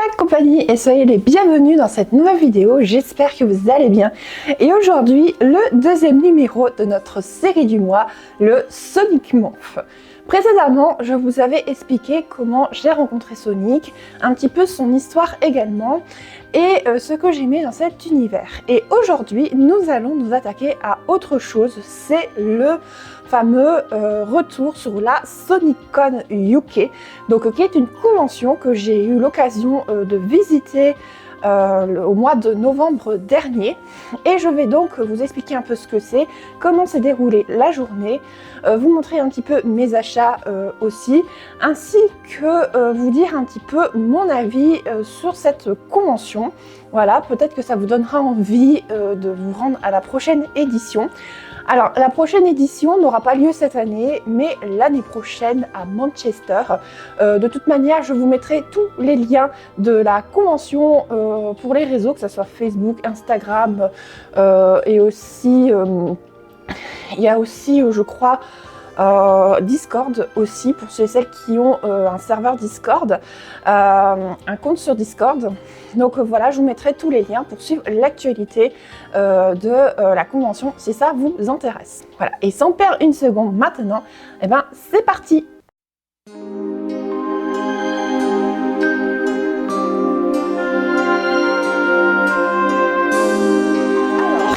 la compagnie et soyez les bienvenus dans cette nouvelle vidéo, j'espère que vous allez bien. Et aujourd'hui, le deuxième numéro de notre série du mois, le Sonic Morph. Précédemment, je vous avais expliqué comment j'ai rencontré Sonic, un petit peu son histoire également, et ce que j'aimais dans cet univers. Et aujourd'hui, nous allons nous attaquer à autre chose, c'est le fameux retour sur la SonicCon UK, donc qui est une convention que j'ai eu l'occasion de visiter au mois de novembre dernier, et je vais donc vous expliquer un peu ce que c'est, comment s'est déroulée la journée, vous montrer un petit peu mes achats aussi, ainsi que vous dire un petit peu mon avis sur cette convention. Voilà, peut-être que ça vous donnera envie de vous rendre à la prochaine édition. Alors, la prochaine édition n'aura pas lieu cette année, mais l'année prochaine à Manchester. De toute manière, je vous mettrai tous les liens de la convention pour les réseaux, que ce soit Facebook, Instagram, et aussi, il y a aussi, je crois, Discord aussi, pour ceux et celles qui ont un serveur Discord, un compte sur Discord. Donc voilà, je vous mettrai tous les liens pour suivre l'actualité de la convention si ça vous intéresse. Voilà, et sans perdre une seconde maintenant, eh ben, c'est parti!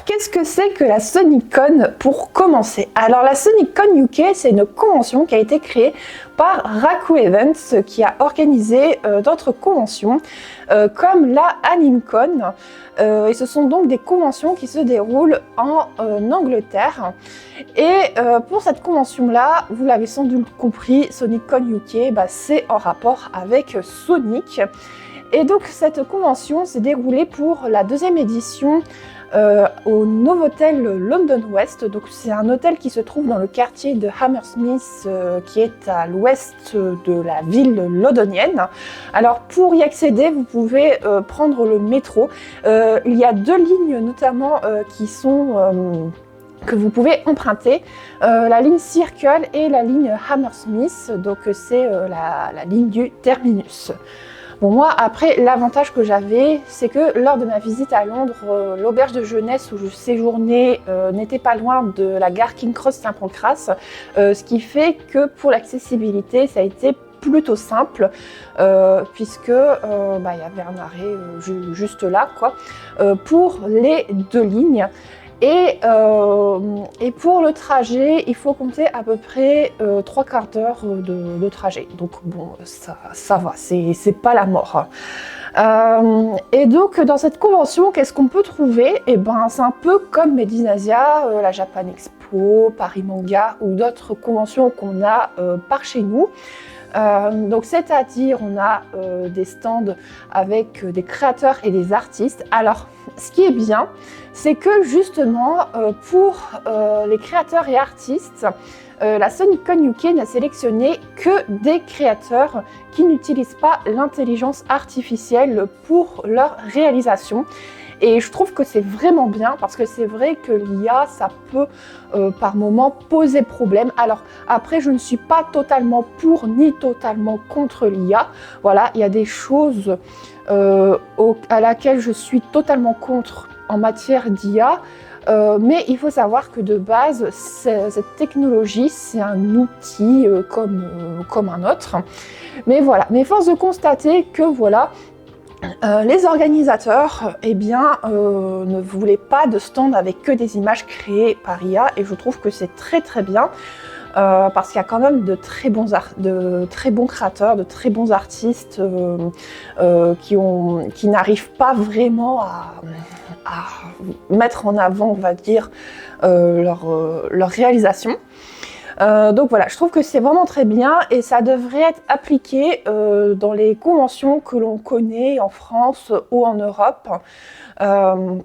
Qu'est-ce que c'est que la SonicCon pour commencer? Alors la SonicCon UK, c'est une convention qui a été créée par Raku Events, qui a organisé d'autres conventions comme la AnimeCon, et ce sont donc des conventions qui se déroulent en Angleterre. Et pour cette convention là, vous l'avez sans doute compris, SonicCon UK, c'est en rapport avec Sonic. Et donc cette convention s'est déroulée pour la deuxième édition au Novotel London West. Donc c'est un hôtel qui se trouve dans le quartier de Hammersmith, qui est à l'ouest de la ville londonienne. Alors pour y accéder, vous pouvez prendre le métro. Il y a deux lignes notamment qui sont que vous pouvez emprunter, la ligne Circle et la ligne Hammersmith, donc c'est la ligne du terminus. Bon, moi, après, l'avantage que j'avais, c'est que lors de ma visite à Londres, l'auberge de jeunesse où je séjournais n'était pas loin de la gare King Cross Saint-Pancras, ce qui fait que pour l'accessibilité, ça a été plutôt simple, puisque y avait un arrêt juste là, quoi, pour les deux lignes. Et pour le trajet, il faut compter à peu près 3/4 d'heure de trajet. Donc bon, ça va, c'est pas la mort. Et donc dans cette convention, qu'est-ce qu'on peut trouver? Eh ben, c'est un peu comme Made in Asia, la Japan Expo, Paris Manga ou d'autres conventions qu'on a par chez nous. Donc c'est-à-dire on a des stands avec des créateurs et des artistes. Alors ce qui est bien, c'est que justement pour les créateurs et artistes, la SonicCon UK n'a sélectionné que des créateurs qui n'utilisent pas l'intelligence artificielle pour leur réalisation. Et je trouve que c'est vraiment bien parce que c'est vrai que l'IA, ça peut par moments poser problème. Alors après, je ne suis pas totalement pour ni totalement contre l'IA. Voilà, il y a des choses à laquelle je suis totalement contre en matière d'IA. Mais il faut savoir que de base, cette technologie, c'est un outil comme un autre. Mais voilà, mais force de constater que voilà, les organisateurs ne voulaient pas de stand avec que des images créées par IA, et je trouve que c'est très très bien parce qu'il y a quand même de très bons créateurs, de très bons artistes qui n'arrivent pas vraiment à mettre en avant, on va dire, leur réalisation. Donc voilà, je trouve que c'est vraiment très bien et ça devrait être appliqué dans les conventions que l'on connaît en France ou en Europe. Donc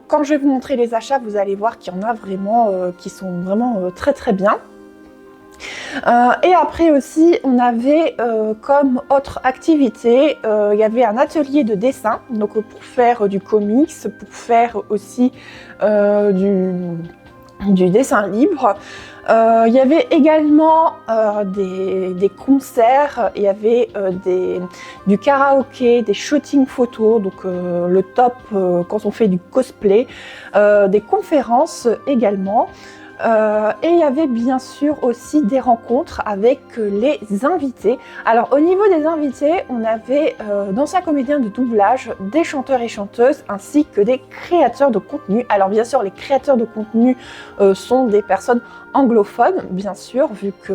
quand je vais vous montrer les achats, vous allez voir qu'il y en a vraiment qui sont vraiment très très bien. Et après aussi, on avait comme autre activité, il y avait un atelier de dessin, donc pour faire du comics, pour faire aussi du dessin libre. Il y avait également des concerts, il y avait du karaoké, des shootings photos, donc le top quand on fait du cosplay, des conférences également. Et il y avait bien sûr aussi des rencontres avec les invités. Alors au niveau des invités, on avait d'anciens comédiens de doublage, des chanteurs et chanteuses, ainsi que des créateurs de contenu. Alors bien sûr, les créateurs de contenu sont des personnes anglophones, bien sûr, vu que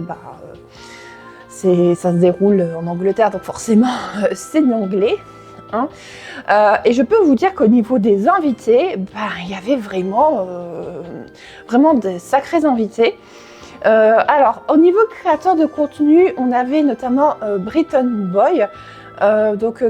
ça se déroule en Angleterre, donc forcément c'est de l'anglais. Hein. Et je peux vous dire qu'au niveau des invités, il y avait vraiment des sacrés invités. Alors, au niveau créateur de contenu, on avait notamment Britton Boy,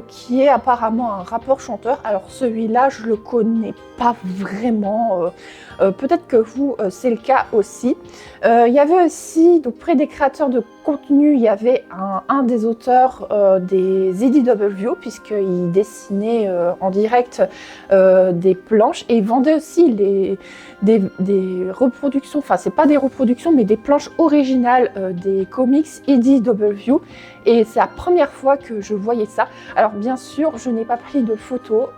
qui est apparemment un rappeur-chanteur. Alors celui-là, je le connais pas vraiment. Peut-être que vous, c'est le cas aussi. Il y avait aussi, donc près des créateurs de contenu, il y avait un des auteurs des IDW, puisqu'il dessinait en direct des planches, et il vendait aussi des reproductions, enfin c'est pas des reproductions, mais des planches originales des comics IDW. Et c'est la première fois que je voyais ça. Alors bien sûr, je n'ai pas pris de photos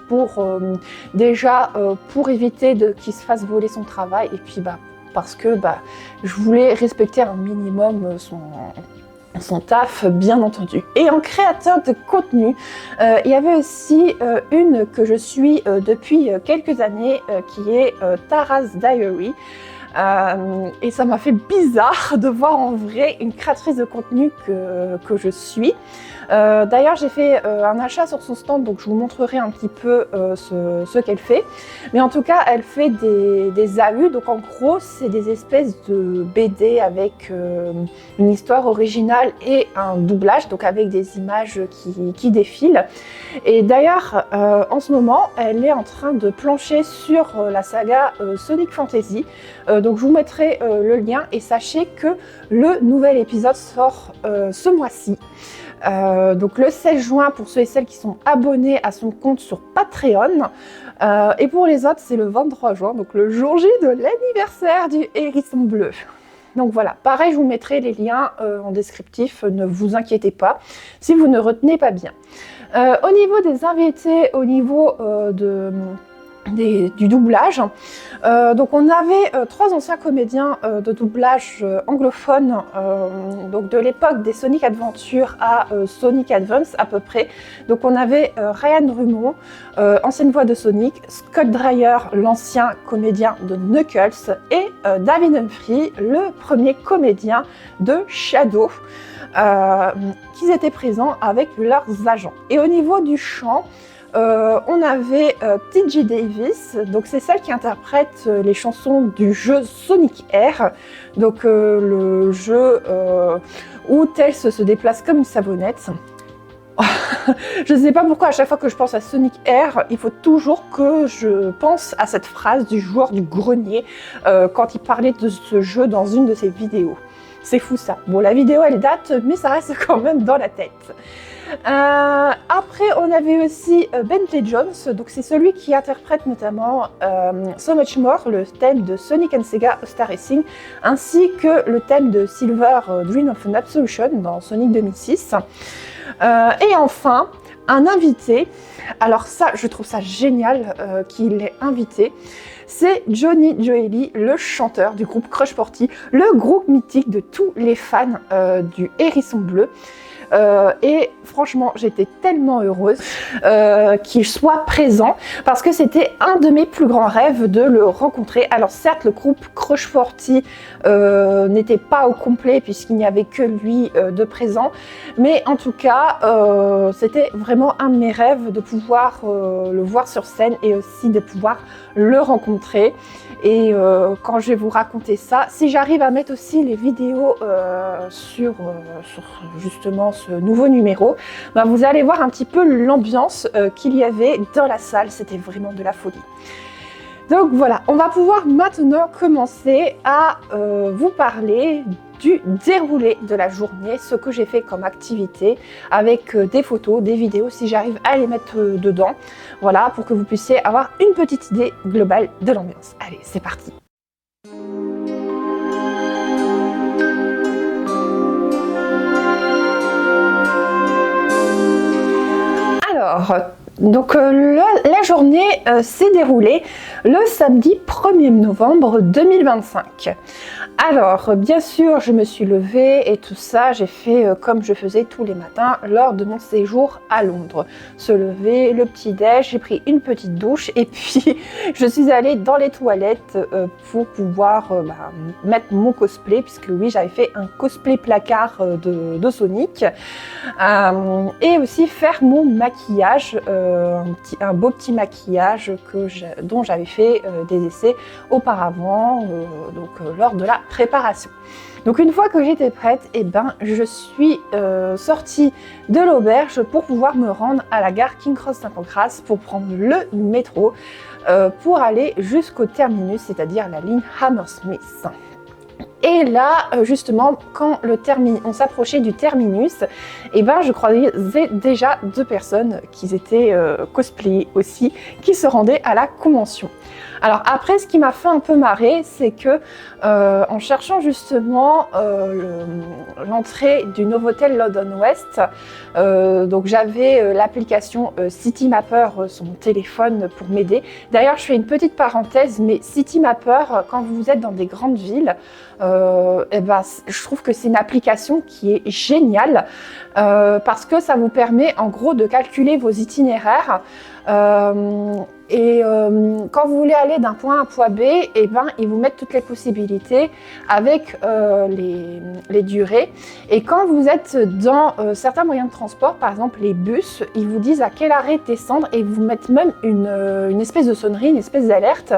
pour éviter qu'il se fasse voler son travail. Et puis parce que je voulais respecter un minimum son taf, bien entendu. Et en créateur de contenu, il y avait aussi une que je suis depuis quelques années, qui est Tara's Diary. Et ça m'a fait bizarre de voir en vrai une créatrice de contenu que je suis. D'ailleurs, j'ai fait un achat sur son stand, donc je vous montrerai un petit peu ce qu'elle fait. Mais en tout cas, elle fait des AU, donc en gros, c'est des espèces de BD avec une histoire originale et un doublage, donc avec des images qui défilent. Et d'ailleurs, en ce moment, elle est en train de plancher sur la saga Sonic Fantasy. Donc je vous mettrai le lien, et sachez que le nouvel épisode sort ce mois-ci. Donc le 16 juin pour ceux et celles qui sont abonnés à son compte sur Patreon. Et pour les autres, c'est le 23 juin, donc le jour J de l'anniversaire du Hérisson Bleu. Donc voilà, pareil, je vous mettrai les liens en descriptif, ne vous inquiétez pas si vous ne retenez pas bien. Au niveau des invités, au niveau du doublage. Donc on avait 3 anciens comédiens de doublage anglophones, donc de l'époque des Sonic Adventure à Sonic Advance à peu près. Donc on avait Ryan Drummond, ancienne voix de Sonic, Scott Dreyer, l'ancien comédien de Knuckles, et David Humphrey, le premier comédien de Shadow, qui étaient présents avec leurs agents. Et au niveau du chant, on avait T.J. Davis, donc c'est celle qui interprète les chansons du jeu Sonic Air, donc le jeu où Tails se déplace comme une savonnette. Je ne sais pas pourquoi à chaque fois que je pense à Sonic Air, il faut toujours que je pense à cette phrase du joueur du grenier quand il parlait de ce jeu dans une de ses vidéos. C'est fou ça. Bon, la vidéo elle date, mais ça reste quand même dans la tête. Après, on avait aussi Bentley Jones, donc c'est celui qui interprète notamment So Much More, le thème de Sonic and Sega Star Racing, ainsi que le thème de Silver Dream of an Absolution dans Sonic 2006. Et enfin, un invité, alors ça, je trouve ça génial qu'il ait invité, c'est Johnny Joely, le chanteur du groupe Crush Forty, le groupe mythique de tous les fans du Hérisson Bleu. Et franchement, j'étais tellement heureuse qu'il soit présent, parce que c'était un de mes plus grands rêves de le rencontrer. Alors certes, le groupe Crush Forty n'était pas au complet puisqu'il n'y avait que lui de présent, mais en tout cas, c'était vraiment un de mes rêves de pouvoir le voir sur scène et aussi de pouvoir le rencontrer. Et quand je vais vous raconter ça, si j'arrive à mettre aussi les vidéos sur justement ce nouveau numéro, vous allez voir un petit peu l'ambiance qu'il y avait dans la salle. C'était vraiment de la folie. Donc voilà, on va pouvoir maintenant commencer à vous parler du déroulé de la journée, ce que j'ai fait comme activité, avec des photos, des vidéos, si j'arrive à les mettre dedans, voilà, pour que vous puissiez avoir une petite idée globale de l'ambiance. Allez, c'est parti! La journée s'est déroulée le samedi 1er novembre 2025. Alors, bien sûr, je me suis levée et tout ça, j'ai fait comme je faisais tous les matins lors de mon séjour à Londres. Se lever, le petit-déj, j'ai pris une petite douche et puis je suis allée dans les toilettes pour pouvoir mettre mon cosplay, puisque oui, j'avais fait un cosplay placard de Sonic, et aussi faire mon maquillage, un beau petit maquillage dont j'avais fait des essais auparavant, lors de la préparation. Donc une fois que j'étais prête, je suis sortie de l'auberge pour pouvoir me rendre à la gare King Cross Saint-Pancras pour prendre le métro pour aller jusqu'au terminus, c'est-à-dire la ligne Hammersmith. Et là, justement, quand on s'approchait du terminus, je croisais déjà 2 personnes qui étaient cosplayées aussi, qui se rendaient à la convention. Alors après, ce qui m'a fait un peu marrer, c'est que en cherchant justement l'entrée du Novotel London West, j'avais l'application Citymapper sur mon téléphone pour m'aider. D'ailleurs, je fais une petite parenthèse, mais Citymapper, quand vous êtes dans des grandes villes, je trouve que c'est une application qui est géniale parce que ça vous permet en gros de calculer vos itinéraires. Quand vous voulez aller d'un point A à un point B, ils vous mettent toutes les possibilités avec les durées. Et quand vous êtes dans certains moyens de transport, par exemple les bus, ils vous disent à quel arrêt descendre et ils vous mettent même une espèce de sonnerie, une espèce d'alerte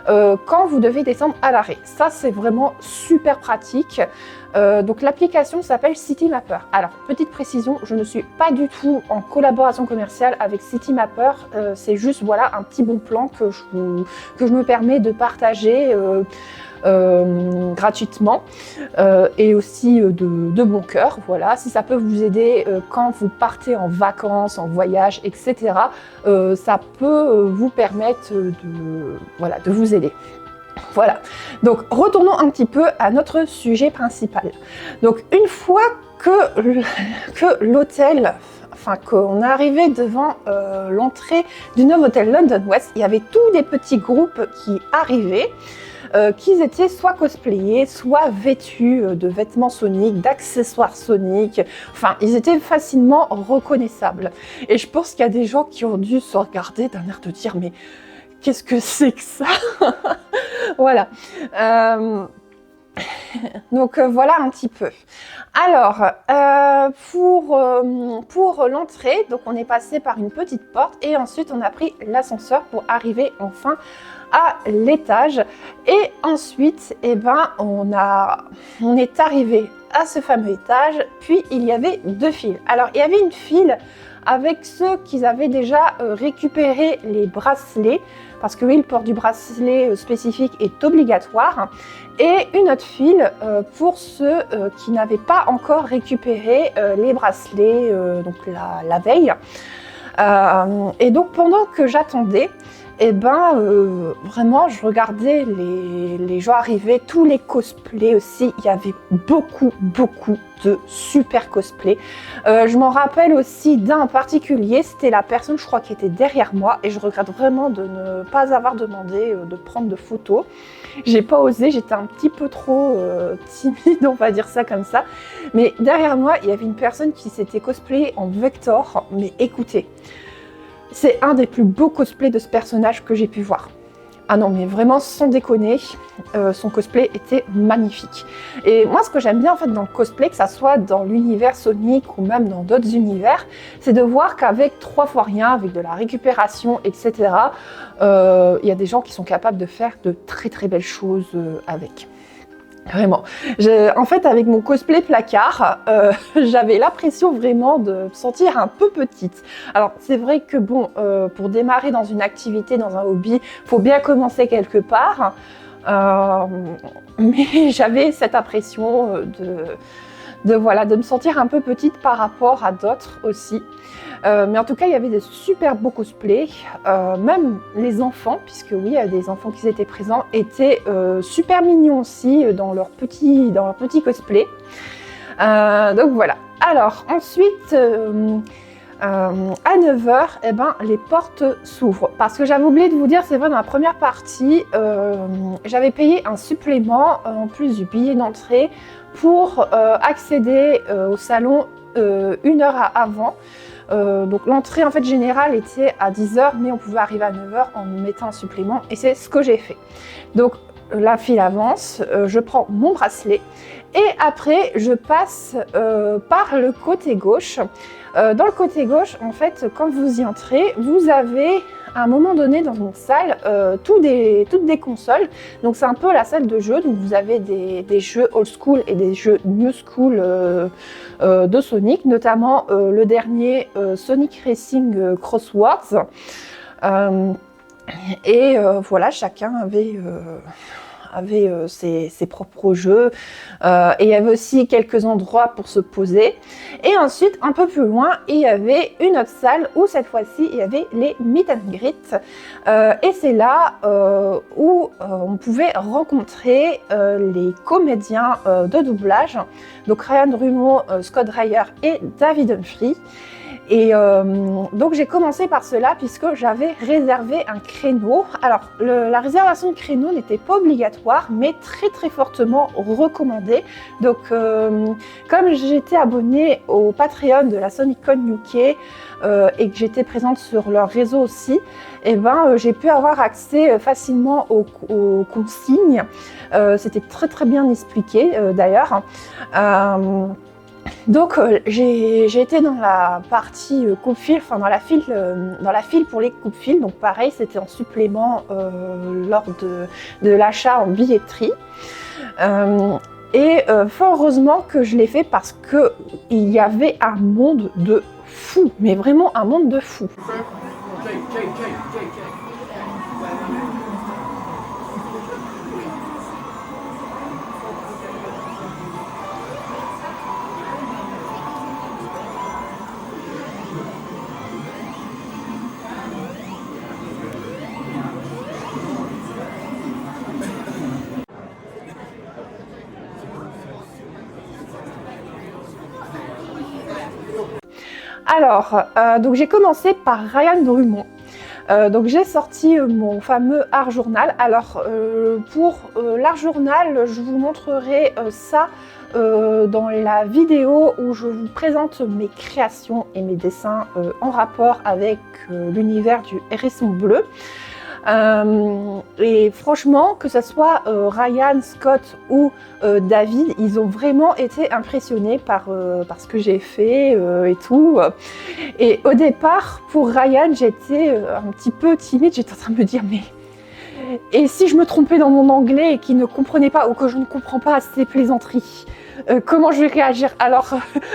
quand vous devez descendre à l'arrêt. Ça, c'est vraiment super pratique. Donc l'application s'appelle Citymapper. Alors, petite précision, je ne suis pas du tout en collaboration commerciale avec Citymapper, c'est juste un petit bon plan que je me permets de partager gratuitement et aussi de bon cœur. Voilà, si ça peut vous aider quand vous partez en vacances, en voyage, etc., ça peut vous permettre de vous aider. Voilà, donc retournons un petit peu à notre sujet principal. Donc une fois que l'hôtel, qu'on est arrivé devant l'entrée du Novotel London West, il y avait tous des petits groupes qui arrivaient, qui étaient soit cosplayés, soit vêtus de vêtements Sonic, d'accessoires Sonic, ils étaient facilement reconnaissables. Et je pense qu'il y a des gens qui ont dû se regarder d'un air de dire « mais qu'est-ce que c'est que ça ?» Voilà. Voilà un petit peu. Alors, pour l'entrée, on est passé par une petite porte et ensuite on a pris l'ascenseur pour arriver enfin à l'étage. Et ensuite, on est arrivé à ce fameux étage, puis il y avait 2 files. Alors, il y avait une file avec ceux qui avaient déjà récupéré les bracelets, parce que oui, le port du bracelet spécifique est obligatoire, et une autre file pour ceux qui n'avaient pas encore récupéré les bracelets la veille. Et donc pendant que j'attendais, vraiment je regardais les gens arriver, tous les cosplays aussi, il y avait beaucoup de super cosplays. Je m'en rappelle aussi d'un en particulier, c'était la personne je crois qui était derrière moi et je regrette vraiment de ne pas avoir demandé de prendre de photos. J'ai pas osé, j'étais un petit peu trop timide, on va dire ça comme ça. Mais derrière moi, il y avait une personne qui s'était cosplayée en Vector, mais écoutez, c'est un des plus beaux cosplays de ce personnage que j'ai pu voir. Ah non, mais vraiment, sans déconner, son cosplay était magnifique. Et moi, ce que j'aime bien en fait dans le cosplay, que ça soit dans l'univers Sonic ou même dans d'autres univers, c'est de voir qu'avec 3 fois rien, avec de la récupération, etc., il y a des gens qui sont capables de faire de très belles choses avec. Vraiment. En fait, avec mon cosplay placard, j'avais l'impression vraiment de me sentir un peu petite. Alors, c'est vrai que pour démarrer dans une activité, dans un hobby, il faut bien commencer quelque part. Mais j'avais cette impression de me sentir un peu petite par rapport à d'autres aussi. Mais en tout cas, il y avait des super beaux cosplays, même les enfants, puisque oui, il y a des enfants qui étaient présents, étaient super mignons aussi dans leur petit cosplay. Donc voilà. Alors ensuite, à 9h, eh ben, les portes s'ouvrent. Parce que j'avais oublié de vous dire, c'est vrai, dans la première partie, j'avais payé un supplément en plus du billet d'entrée pour accéder au salon 1 heure avant. Donc l'entrée en fait générale était à 10h, mais on pouvait arriver à 9h en mettant un supplément, et c'est ce que j'ai fait. Donc la file avance, je prends mon bracelet et après je passe par le côté gauche. Dans le côté gauche, en fait, quand vous y entrez, vous avez à un moment donné dans une salle toutes des consoles. Donc c'est un peu la salle de jeu. Donc vous avez des jeux old school et des jeux new school de Sonic, notamment le dernier Sonic Racing Crosswords. Voilà, chacun avait ses propres jeux, et il y avait aussi quelques endroits pour se poser. Et ensuite, un peu plus loin, il y avait une autre salle où cette fois-ci il y avait les meet and greet, et c'est là où on pouvait rencontrer les comédiens de doublage, donc Ryan Drummond, Scott Dreyer et David Humphrey. Et donc j'ai commencé par cela puisque j'avais réservé un créneau. Alors la réservation de créneau n'était pas obligatoire, mais très fortement recommandée. Donc comme j'étais abonnée au Patreon de la SonicCon UK et que j'étais présente sur leur réseau aussi, et ben j'ai pu avoir accès facilement aux consignes. C'était très bien expliqué d'ailleurs. Donc j'ai été dans la partie coupe-fil, enfin dans la file pour les coupe-fil. Donc pareil, c'était en supplément lors de l'achat en billetterie. Fort heureusement que je l'ai fait parce que il y avait un monde de fous, mais vraiment un monde de fous. Alors, donc j'ai commencé par Ryan Drummond. Donc j'ai sorti mon fameux art journal. Alors pour l'art journal, je vous montrerai ça dans la vidéo où je vous présente mes créations et mes dessins en rapport avec l'univers du Hérisson bleu. Et franchement, que ce soit Ryan, Scott ou David, ils ont vraiment été impressionnés par ce que j'ai fait et tout. Et au départ, pour Ryan, j'étais un petit peu timide. J'étais en train de me dire, mais et si je me trompais dans mon anglais et qu'il ne comprenait pas ou que je ne comprends pas ces plaisanteries, comment je vais réagir? Alors,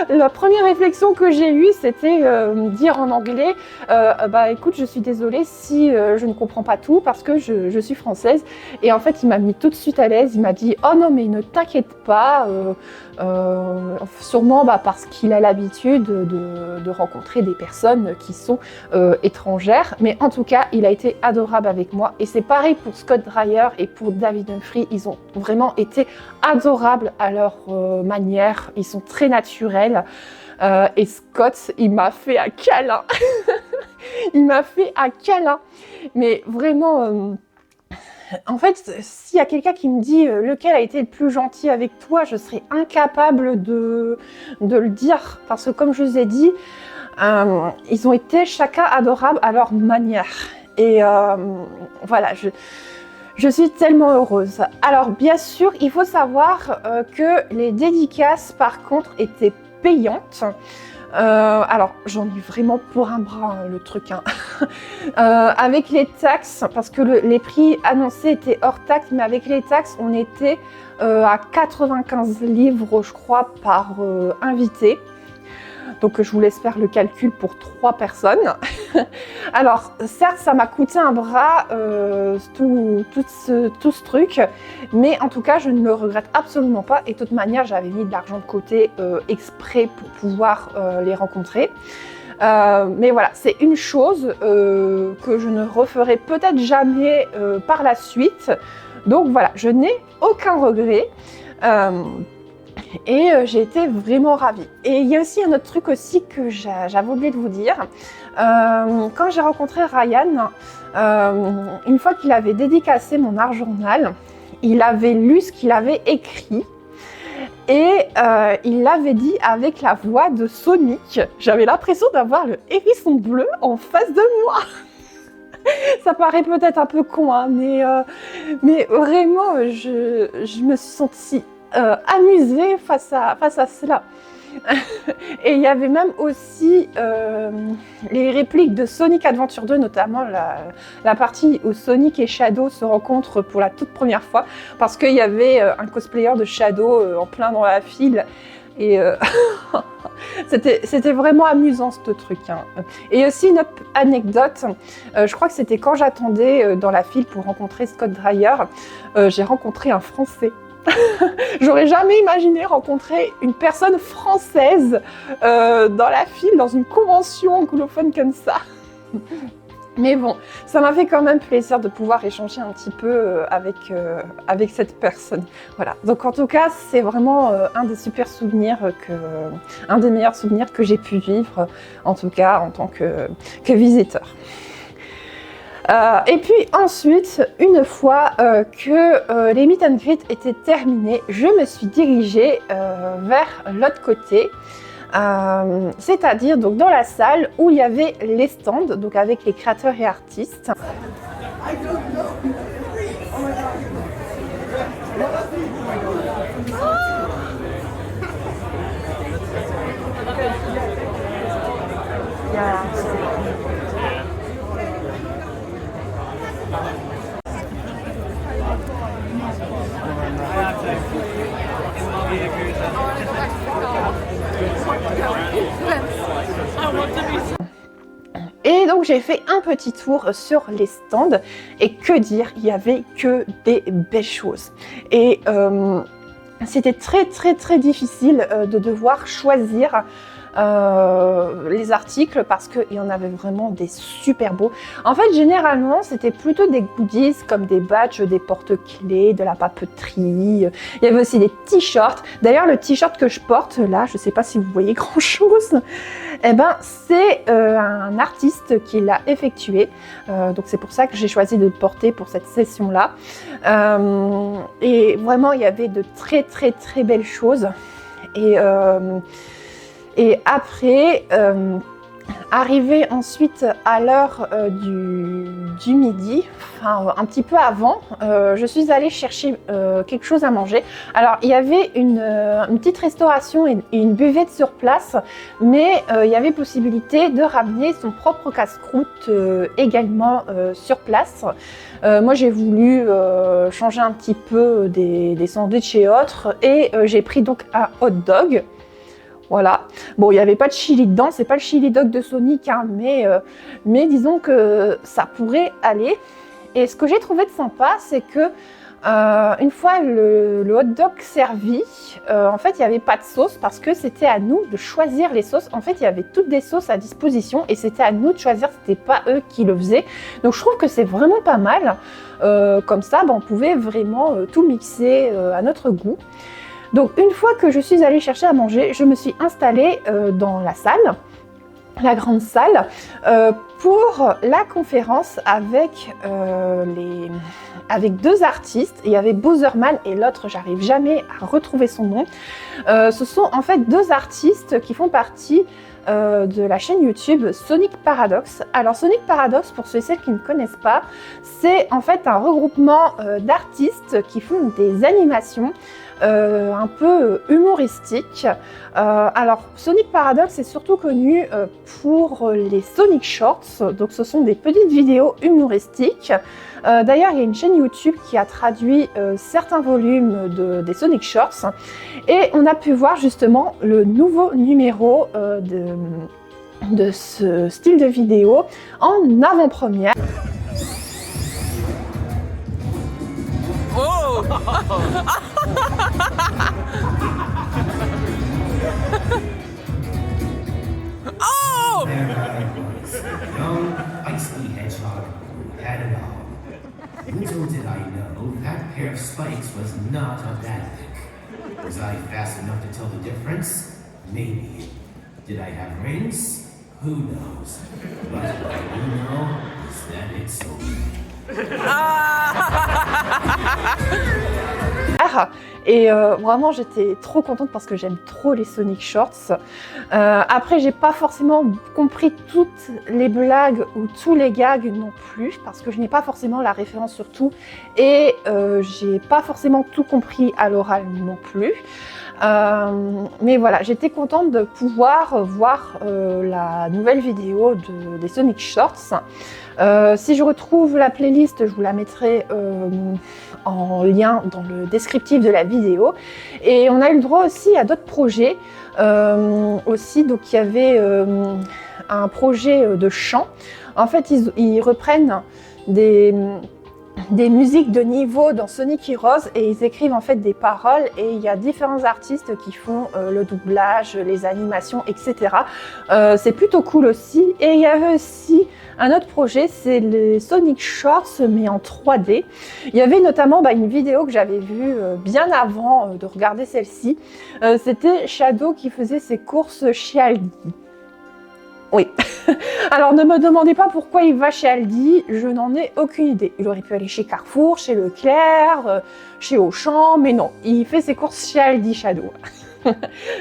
la première réflexion que j'ai eue, c'était dire en anglais, bah écoute, je suis désolée si je ne comprends pas tout parce que je suis française. Et en fait, il m'a mis tout de suite à l'aise. Il m'a dit, oh non, mais ne t'inquiète pas. Sûrement parce qu'il a l'habitude de rencontrer des personnes qui sont étrangères. Mais en tout cas, il a été adorable avec moi. Et c'est pareil pour Scott Dreyer et pour David Humphrey. Ils ont vraiment été adorables à leur manière. Ils sont très naturels. Et Scott, il m'a fait un câlin. Il m'a fait un câlin. Mais vraiment... En fait, s'il y a quelqu'un qui me dit lequel a été le plus gentil avec toi, je serais incapable de le dire. Parce que comme je vous ai dit, ils ont été chacun adorables à leur manière. Et voilà, je suis tellement heureuse. Alors bien sûr, il faut savoir que les dédicaces par contre étaient payantes. Alors j'en ai vraiment pour un bras le truc, hein. Avec les taxes, parce que les prix annoncés étaient hors taxes, mais avec les taxes on était à 95 livres je crois par invité. Donc je vous laisse faire le calcul pour 3 personnes. Alors certes ça m'a coûté un bras tout ce truc, mais en tout cas je ne le regrette absolument pas et de toute manière j'avais mis de l'argent de côté exprès pour pouvoir les rencontrer. Mais voilà, c'est une chose que je ne referai peut-être jamais par la suite. Donc voilà, je n'ai aucun regret. Et j'ai été vraiment ravie. Et il y a aussi un autre truc aussi que j'avais oublié de vous dire. Quand j'ai rencontré Ryan, une fois qu'il avait dédicacé mon art journal, il avait lu ce qu'il avait écrit et il l'avait dit avec la voix de Sonic. J'avais l'impression d'avoir le hérisson bleu en face de moi. Ça paraît peut-être un peu con, hein, mais vraiment, je me suis sentie amusée face à cela. Et il y avait même aussi les répliques de Sonic Adventure 2, notamment la partie où Sonic et Shadow se rencontrent pour la toute première fois, parce qu'il y avait un cosplayer de Shadow en plein dans la file. Et c'était vraiment amusant ce truc. Hein. Et aussi une autre anecdote, je crois que c'était quand j'attendais dans la file pour rencontrer Scott Dreyer, j'ai rencontré un Français. J'aurais jamais imaginé rencontrer une personne française dans la file, dans une convention anglophone comme ça. Mais bon, ça m'a fait quand même plaisir de pouvoir échanger un petit peu avec cette personne. Voilà, donc en tout cas, c'est vraiment un des super souvenirs, un des meilleurs souvenirs que j'ai pu vivre, en tout cas en tant que visiteur. Et puis ensuite, une fois que les meet and greet étaient terminés, je me suis dirigée vers l'autre côté, c'est-à-dire donc dans la salle où il y avait les stands, donc avec les créateurs et artistes. Et donc j'ai fait un petit tour sur les stands et que dire, il y avait que des belles choses. Et c'était très difficile de devoir choisir les articles parce qu'il y en avait vraiment des super beaux. En fait, généralement, c'était plutôt des goodies comme des badges, des porte-clés, de la papeterie. Il y avait aussi des t-shirts. D'ailleurs, le t-shirt que je porte là, je ne sais pas si vous voyez grand-chose, eh ben, c'est un artiste qui l'a effectué. Donc, c'est pour ça que j'ai choisi de le porter pour cette session-là. Et vraiment, il y avait de très belles choses. Et après, arrivé ensuite à l'heure du midi, enfin un petit peu avant, je suis allée chercher quelque chose à manger. Alors il y avait une petite restauration et une buvette sur place, mais il y avait possibilité de ramener son propre casse-croûte également sur place. Moi j'ai voulu changer un petit peu des sandwichs et autres, et j'ai pris donc un hot dog. Voilà. Bon, il n'y avait pas de chili dedans, c'est pas le chili dog de Sonic, hein, mais disons que ça pourrait aller. Et ce que j'ai trouvé de sympa, c'est que une fois le hot dog servi, en fait, il n'y avait pas de sauce parce que c'était à nous de choisir les sauces. En fait, il y avait toutes des sauces à disposition et c'était à nous de choisir, c'était pas eux qui le faisaient. Donc, je trouve que c'est vraiment pas mal. Comme ça, on pouvait vraiment tout mixer à notre goût. Donc une fois que je suis allée chercher à manger, je me suis installée dans la salle, la grande salle, pour la conférence avec deux artistes. Il y avait Bowserman et l'autre, j'arrive jamais à retrouver son nom. Ce sont en fait deux artistes qui font partie de la chaîne YouTube Sonic Paradox. Alors Sonic Paradox, pour ceux et celles qui ne connaissent pas, c'est en fait un regroupement d'artistes qui font des animations un peu humoristique. Alors Sonic Paradox est surtout connu pour les Sonic Shorts, donc ce sont des petites vidéos humoristiques. D'ailleurs, il y a une chaîne YouTube qui a traduit certains volumes des Sonic Shorts et on a pu voir justement le nouveau numéro de ce style de vidéo en avant-première. Oh! Oh! There was a young, feisty hedgehog who had it all. Little did I know that pair of spikes was not of that thick. Was I fast enough to tell the difference? Maybe. Did I have rings? Who knows? But what I do know is that it's over. Et vraiment j'étais trop contente parce que j'aime trop les Sonic Shorts. Après j'ai pas forcément compris toutes les blagues ou tous les gags non plus parce que je n'ai pas forcément la référence sur tout et j'ai pas forcément tout compris à l'oral non plus. Mais voilà, j'étais contente de pouvoir voir la nouvelle vidéo des Sonic Shorts. Si je retrouve la playlist, je vous la mettrai en lien dans le descriptif de la vidéo. Et on a eu le droit aussi à d'autres projets aussi. Donc il y avait un projet de chant. En fait, ils reprennent des musiques de niveau dans Sonic Heroes et ils écrivent en fait des paroles et il y a différents artistes qui font le doublage, les animations, etc. C'est plutôt cool aussi. Et il y avait aussi un autre projet, c'est les Sonic Shorts mais en 3D. Il y avait notamment une vidéo que j'avais vue bien avant de regarder celle-ci. C'était Shadow qui faisait ses courses chez Aldi. Oui. Alors ne me demandez pas pourquoi il va chez Aldi, je n'en ai aucune idée. Il aurait pu aller chez Carrefour, chez Leclerc, chez Auchan, mais non, il fait ses courses chez Aldi Shadow.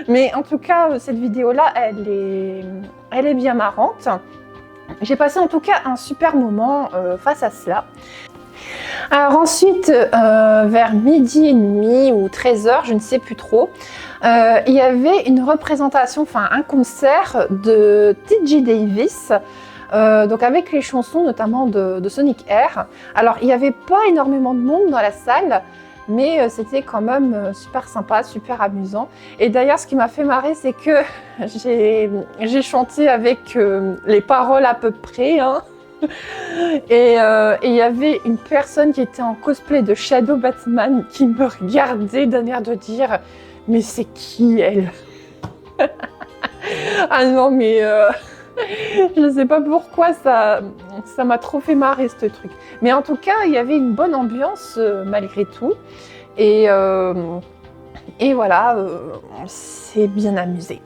Mais en tout cas, cette vidéo-là, elle est bien marrante. J'ai passé en tout cas un super moment face à cela. Alors ensuite, vers midi et demi ou 13h, je ne sais plus trop, il y avait une représentation, enfin un concert de T.J. Davis, donc avec les chansons notamment de Sonic Air. Alors il n'y avait pas énormément de monde dans la salle, mais c'était quand même super sympa, super amusant. Et d'ailleurs, ce qui m'a fait marrer, c'est que j'ai chanté avec les paroles à peu près, hein. Et il y avait une personne qui était en cosplay de Shadow Batman qui me regardait d'un air de dire « Mais c'est qui elle ?» Ah non, mais je sais pas pourquoi ça m'a trop fait marrer ce truc. Mais en tout cas, il y avait une bonne ambiance malgré tout. Et voilà, on s'est bien amusé.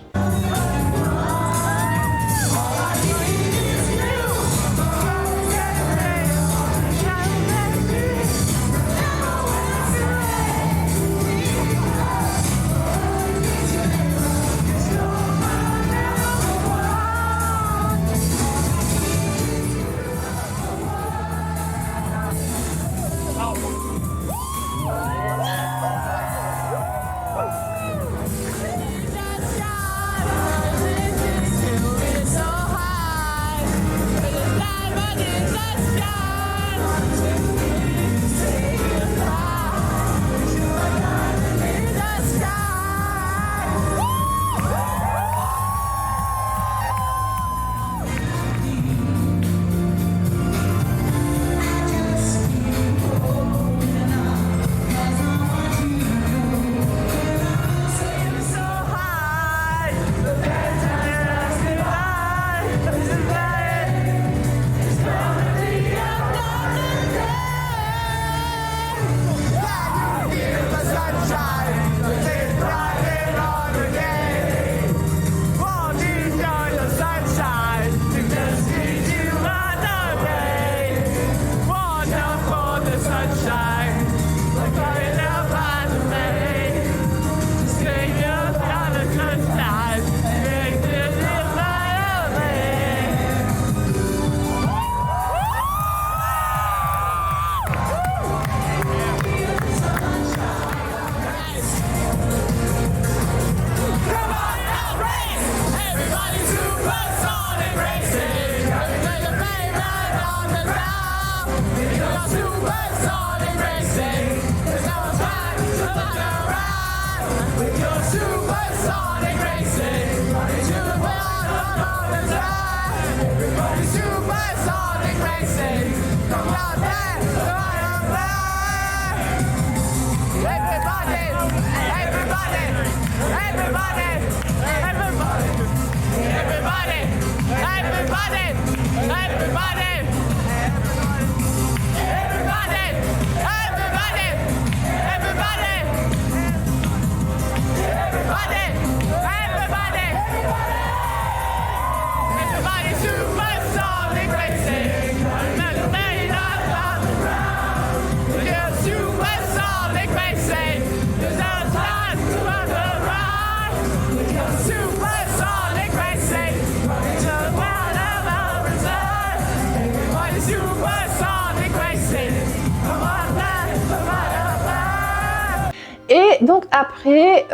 donc après,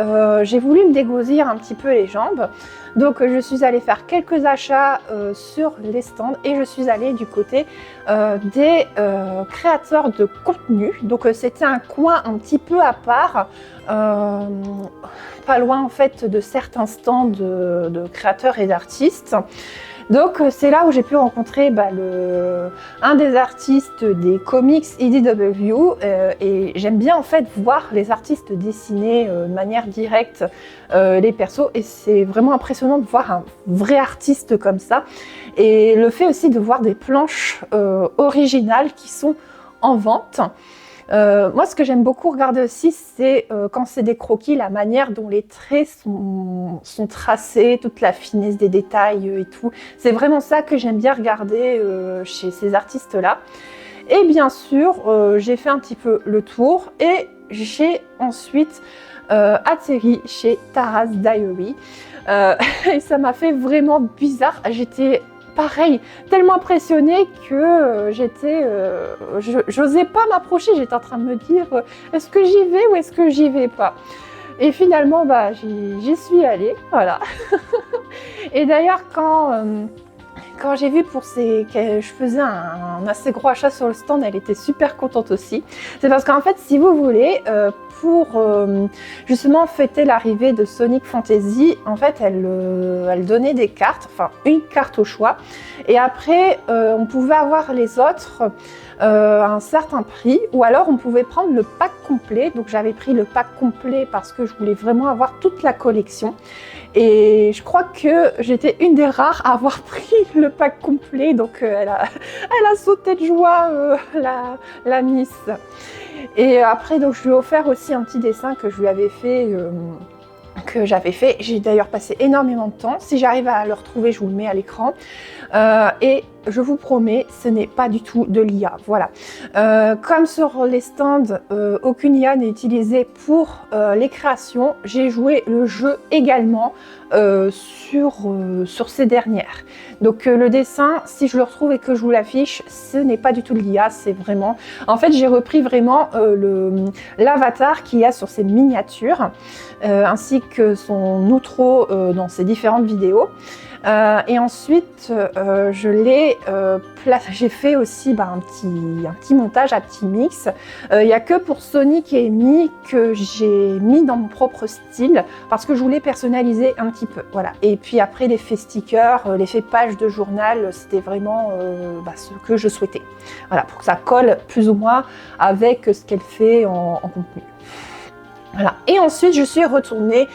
j'ai voulu me dégousir un petit peu les jambes. Donc je suis allée faire quelques achats sur les stands et je suis allée du côté des créateurs de contenu. Donc c'était un coin un petit peu à part, pas loin en fait de certains stands de créateurs et d'artistes. Donc c'est là où j'ai pu rencontrer un des artistes des comics IDW et j'aime bien en fait voir les artistes dessiner de manière directe les persos et c'est vraiment impressionnant de voir un vrai artiste comme ça et le fait aussi de voir des planches originales qui sont en vente. Moi, ce que j'aime beaucoup regarder aussi, c'est quand c'est des croquis, la manière dont les traits sont tracés, toute la finesse des détails et tout. C'est vraiment ça que j'aime bien regarder chez ces artistes-là. Et bien sûr, j'ai fait un petit peu le tour et j'ai ensuite atterri chez Tara's Diary. Et ça m'a fait vraiment bizarre. J'étais pareil, tellement impressionnée que j'osais pas m'approcher, j'étais en train de me dire est-ce que j'y vais ou est-ce que j'y vais pas? Et finalement, j'y suis allée, voilà. Et d'ailleurs, quand j'ai vu que je faisais un assez gros achat sur le stand, elle était super contente aussi. C'est parce qu'en fait, si vous voulez, pour justement fêter l'arrivée de Sonic Fantasy, en fait, elle donnait des cartes, enfin une carte au choix. Et après, on pouvait avoir les autres à un certain prix, ou alors on pouvait prendre le pack complet. Donc j'avais pris le pack complet parce que je voulais vraiment avoir toute la collection. Et je crois que j'étais une des rares à avoir pris le pack complet, donc elle a sauté de joie, la Miss. Et après, donc, je lui ai offert aussi un petit dessin que je lui avais fait, J'ai d'ailleurs passé énormément de temps. Si j'arrive à le retrouver, je vous le mets à l'écran. Et je vous promets, ce n'est pas du tout de l'IA. Voilà. Comme sur les stands, aucune IA n'est utilisée pour les créations. J'ai joué le jeu également sur ces dernières. Donc le dessin, si je le retrouve et que je vous l'affiche, ce n'est pas du tout de l'IA, c'est vraiment... En fait, j'ai repris vraiment l'avatar qu'il y a sur ces miniatures, ainsi que son outro dans ses différentes vidéos. Et ensuite, j'ai fait aussi un petit montage, un petit mix. Il n'y a que pour Sonic et Amy que j'ai mis dans mon propre style parce que je voulais personnaliser un petit peu. Voilà. Et puis après, l'effet sticker, l'effet page de journal, c'était vraiment ce que je souhaitais. Voilà, pour que ça colle plus ou moins avec ce qu'elle fait en contenu. Voilà. Et ensuite, je suis retournée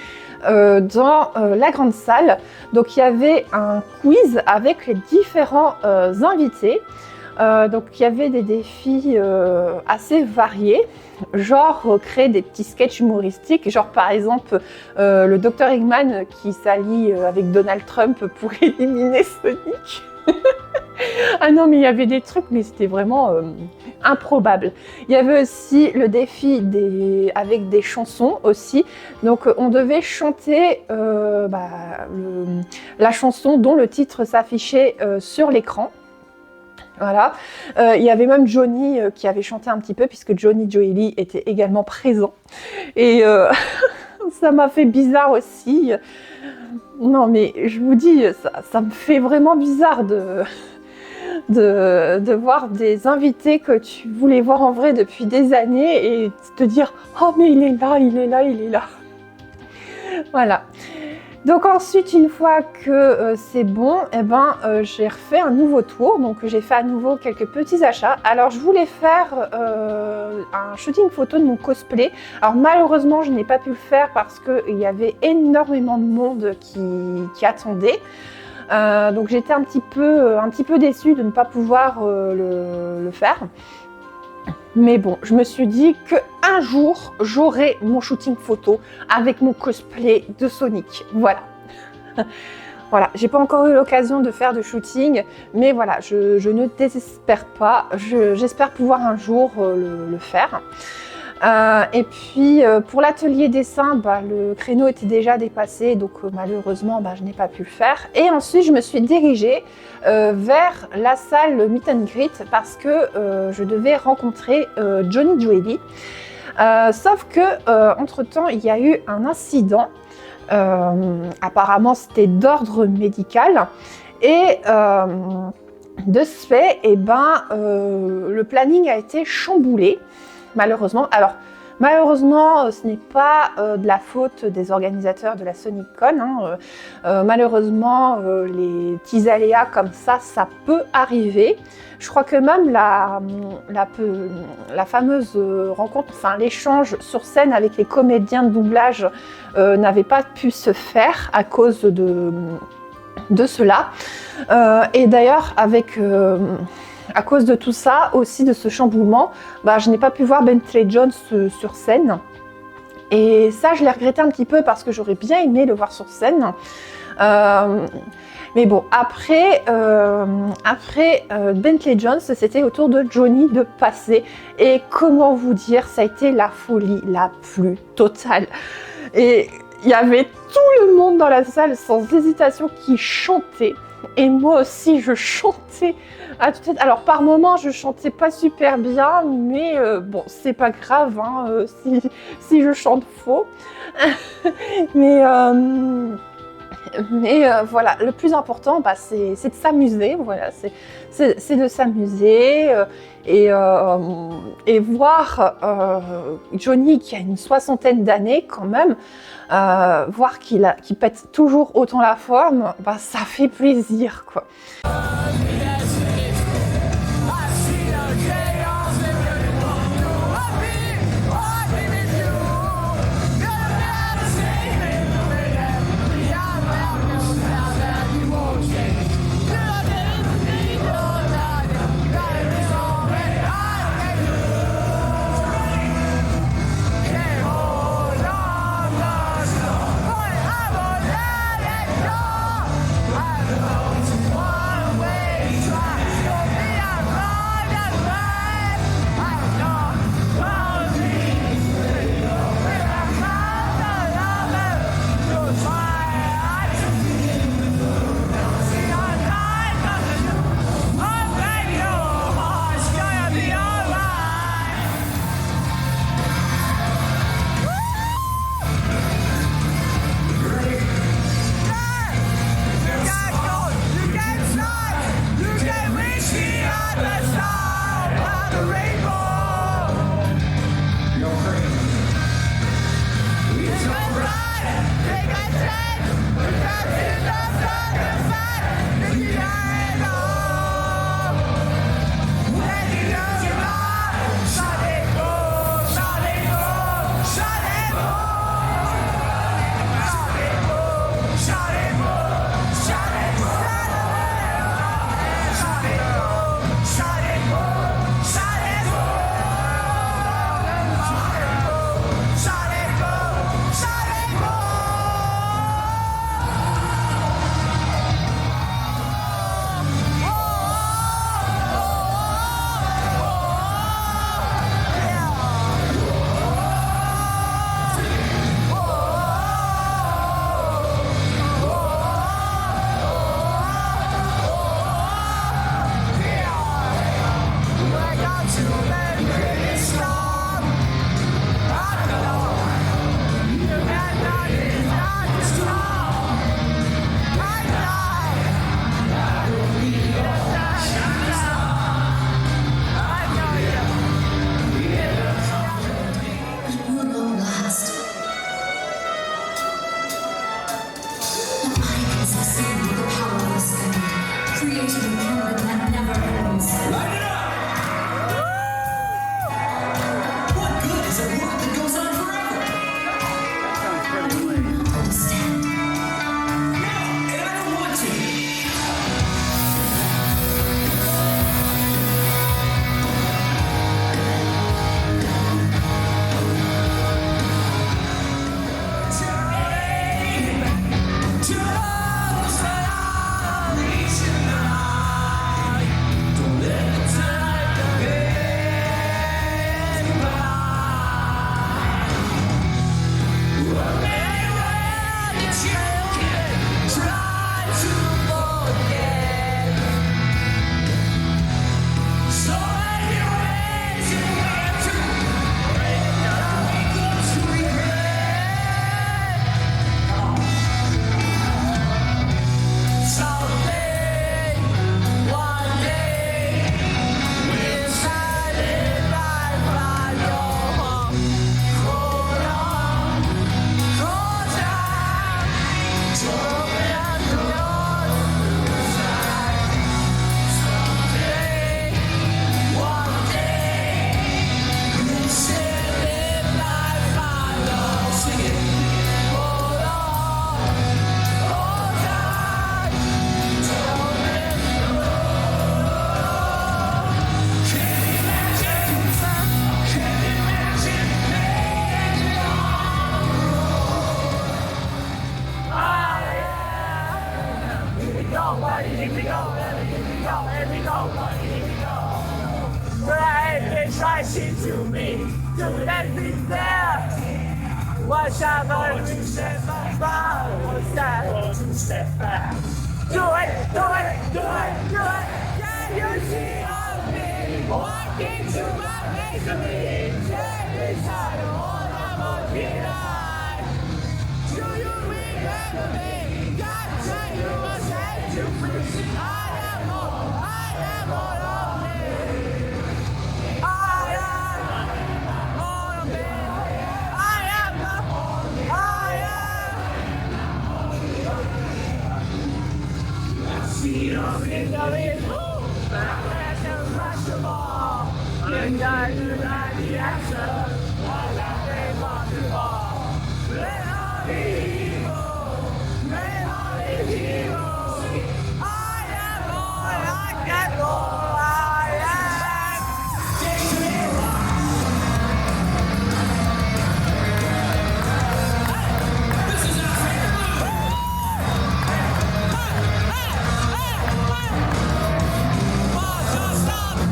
dans la grande salle. Donc il y avait un quiz avec les différents invités. Donc il y avait des défis assez variés, genre créer des petits sketchs humoristiques, genre par exemple le Dr Eggman qui s'allie avec Donald Trump pour éliminer Sonic. Ah non, mais il y avait des trucs, mais c'était vraiment improbable. Il y avait aussi le défi avec des chansons aussi. Donc on devait chanter la chanson dont le titre s'affichait sur l'écran. Voilà. Il y avait même Johnny qui avait chanté un petit peu, puisque Johnny Joely était également présent. Et ça m'a fait bizarre aussi. Non, mais je vous dis, ça me fait vraiment bizarre de voir des invités que tu voulais voir en vrai depuis des années et te dire « Oh, mais il est là, il est là, il est là !» Voilà. Donc ensuite, une fois que c'est bon, j'ai refait un nouveau tour. Donc j'ai fait à nouveau quelques petits achats. Alors je voulais faire un shooting photo de mon cosplay. Alors malheureusement, je n'ai pas pu le faire parce qu'il y avait énormément de monde qui attendait. Donc j'étais un petit peu déçue de ne pas pouvoir le faire. Mais bon, je me suis dit qu'un jour, j'aurai mon shooting photo avec mon cosplay de Sonic. Voilà. Voilà, j'ai pas encore eu l'occasion de faire de shooting, mais voilà, je ne désespère pas. J'espère pouvoir un jour le faire. Et puis pour l'atelier dessin, le créneau était déjà dépassé, donc malheureusement je n'ai pas pu le faire. Et ensuite je me suis dirigée vers la salle Meet and Greet parce que je devais rencontrer Johnny Joely. Sauf que entre-temps, il y a eu un incident. Apparemment, c'était d'ordre médical. Et de ce fait, le planning a été chamboulé, malheureusement. Alors, malheureusement, ce n'est pas de la faute des organisateurs de la SonicCon. Malheureusement, les petits aléas comme ça peut arriver. Je crois que même la fameuse rencontre, enfin l'échange sur scène avec les comédiens de doublage n'avait pas pu se faire à cause de cela. Et d'ailleurs, à cause de tout ça, aussi de ce chamboulement, je n'ai pas pu voir Bentley Jones sur scène. Et ça, je l'ai regretté un petit peu parce que j'aurais bien aimé le voir sur scène. Mais bon, après Bentley Jones, c'était au tour de Johnny de passer. Et comment vous dire, ça a été la folie la plus totale. Et il y avait tout le monde dans la salle sans hésitation qui chantait. Et moi aussi, je chantais à toute tête. Alors, par moments, je chantais pas super bien, mais bon, c'est pas grave si je chante faux. mais voilà, le plus important, c'est de s'amuser. Voilà, c'est de s'amuser et voir Johnny qui a une 60aine d'années quand même, voir qu'il pète toujours autant la forme, ça fait plaisir, quoi. me know, but I ain't try shit to me. To let me there. Watch out for 2 steps back. What's that? 2 steps back. Do it, do it, do it, do it. Can you see me walking to my face of me? Take inside all I'm on tonight. Do you remember me? God tell you must hate you free. I am all of me. I am all of me. I am. See you in the wind. Back and rush the ball. And I do not the answer. All that they want to fall. Let all the evil. Let all the evil. I am all I can all I am. Take me This is our favorite.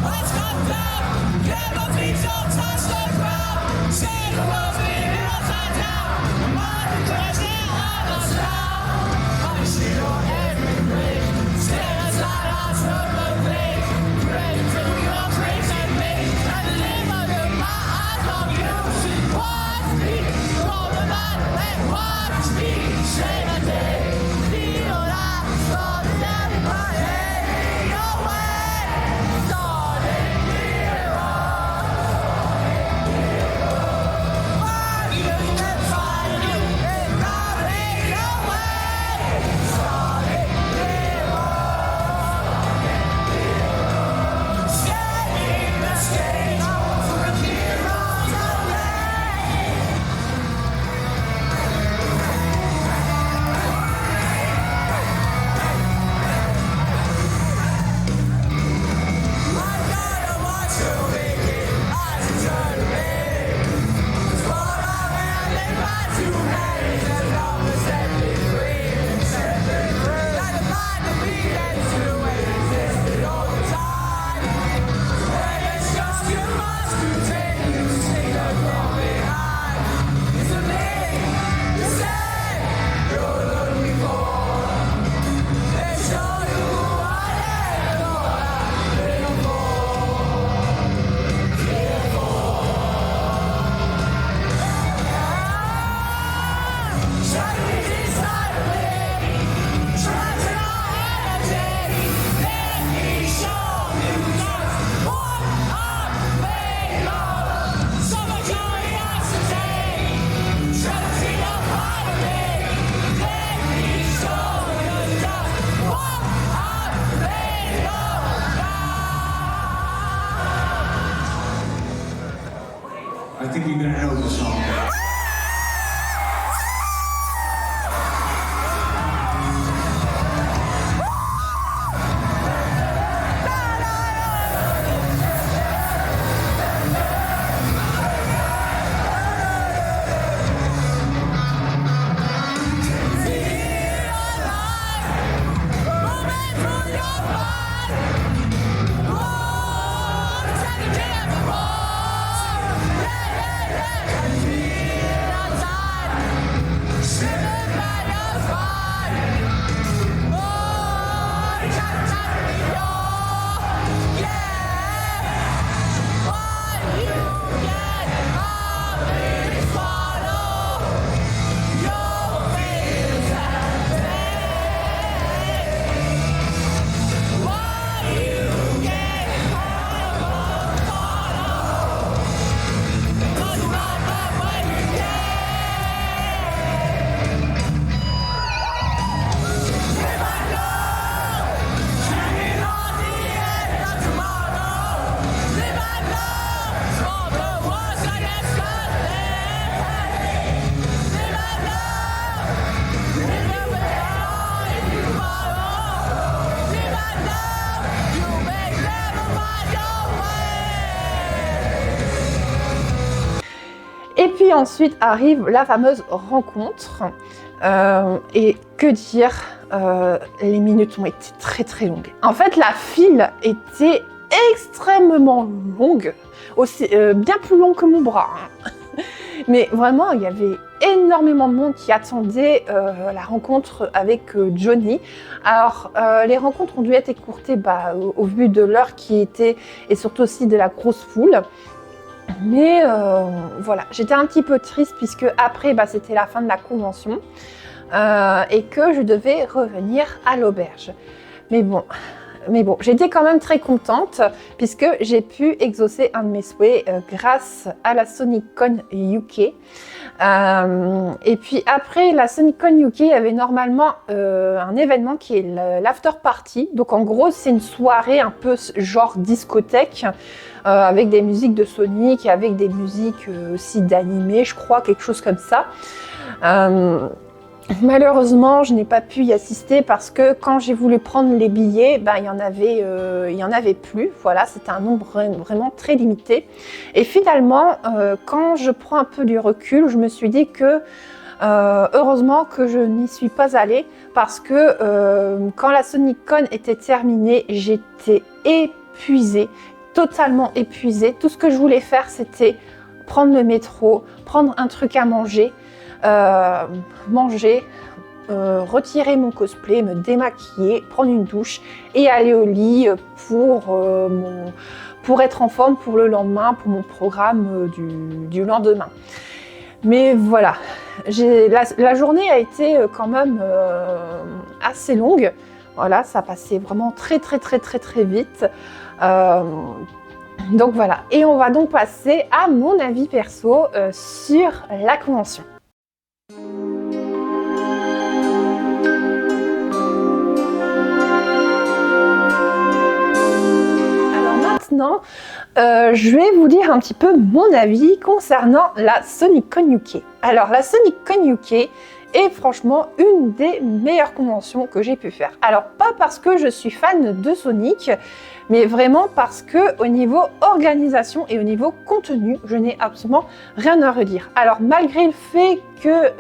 Let's go down. Never be so touch the ground. Say the words we hear upside down. Mind the question of the sound. I see on every break. Stand aside, I turn the blade. Pray to your grace and me. And live under my eyes on you. Watch me, roll the night and watch me. Say the day. Feel that, start down in my head. Your way. I think you're gonna know the song. Et puis ensuite arrive la fameuse rencontre. Et que dire, les minutes ont été très très longues. En fait, la file était extrêmement longue, aussi, bien plus longue que mon bras. Hein. Mais vraiment, il y avait énormément de monde qui attendait la rencontre avec Johnny. Alors, les rencontres ont dû être écourtées au vu de l'heure qui était et surtout aussi de la grosse foule. Mais voilà, j'étais un petit peu triste puisque après, c'était la fin de la convention et que je devais revenir à l'auberge. Mais bon, j'étais quand même très contente puisque j'ai pu exaucer un de mes souhaits grâce à la SonicCon UK. Et puis après la SonicCon UK, il y avait normalement un événement qui est l'after party. Donc en gros, c'est une soirée un peu genre discothèque avec des musiques de Sonic et avec des musiques aussi d'animé, je crois, quelque chose comme ça. Malheureusement, je n'ai pas pu y assister parce que quand j'ai voulu prendre les billets, il y en avait plus. Voilà, c'était un nombre vraiment très limité. Et finalement, quand je prends un peu du recul, je me suis dit que heureusement que je n'y suis pas allée parce que quand la SonicCon était terminée, j'étais épuisée, totalement épuisée. Tout ce que je voulais faire, c'était prendre le métro, prendre un truc à manger. Manger, retirer mon cosplay, me démaquiller, prendre une douche et aller au lit pour être en forme pour le lendemain, pour mon programme du lendemain. Mais voilà, la journée a été quand même assez longue. Voilà, ça passait vraiment très vite. Donc voilà, et on va donc passer à mon avis perso sur la convention. Maintenant, je vais vous dire un petit peu mon avis concernant la SonicCon UK. Alors, la SonicCon UK est franchement une des meilleures conventions que j'ai pu faire. Alors, pas parce que je suis fan de Sonic, mais vraiment parce que au niveau organisation et au niveau contenu, je n'ai absolument rien à redire. Alors, malgré le fait que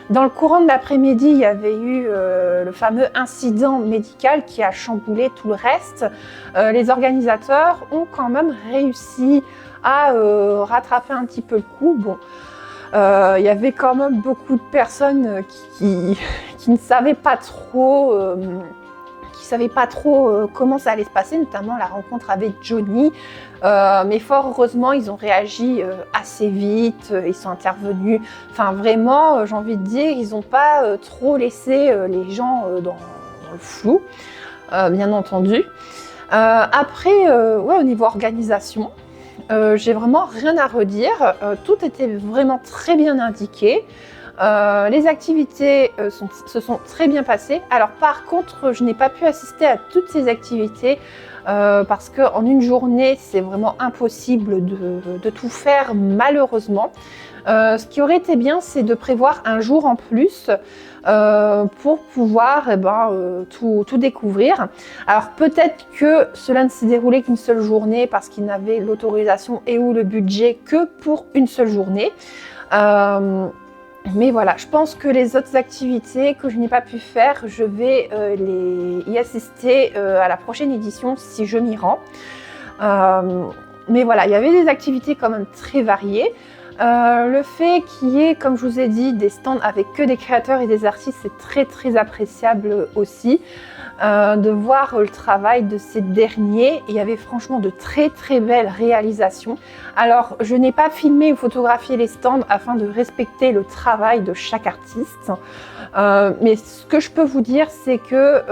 dans le courant de l'après-midi, il y avait eu le fameux incident médical qui a chamboulé tout le reste, les organisateurs ont quand même réussi à rattraper un petit peu le coup. Bon, il y avait quand même beaucoup de personnes qui ne savaient pas trop comment ça allait se passer, notamment la rencontre avec Johnny. Mais fort heureusement, ils ont réagi assez vite, ils sont intervenus. Enfin, vraiment, j'ai envie de dire, ils n'ont pas trop laissé les gens dans le flou, bien entendu. Après, au niveau organisation, j'ai vraiment rien à redire. Tout était vraiment très bien indiqué. Les activités se sont très bien passées. Alors par contre, je n'ai pas pu assister à toutes ces activités parce qu'en une journée, c'est vraiment impossible de tout faire malheureusement. Ce qui aurait été bien, c'est de prévoir un jour en plus pour pouvoir tout découvrir. Alors peut-être que cela ne s'est déroulé qu'une seule journée parce qu'ils n'avaient l'autorisation et ou le budget que pour une seule journée. Mais voilà, je pense que les autres activités que je n'ai pas pu faire, je vais y assister à la prochaine édition si je m'y rends. Mais voilà, il y avait des activités quand même très variées. Le fait qu'il y ait, comme je vous ai dit, des stands avec que des créateurs et des artistes, c'est très appréciable aussi. De voir le travail de ces derniers. Il y avait franchement de très belles réalisations. Alors, je n'ai pas filmé ou photographié les stands afin de respecter le travail de chaque artiste. Mais ce que je peux vous dire, c'est que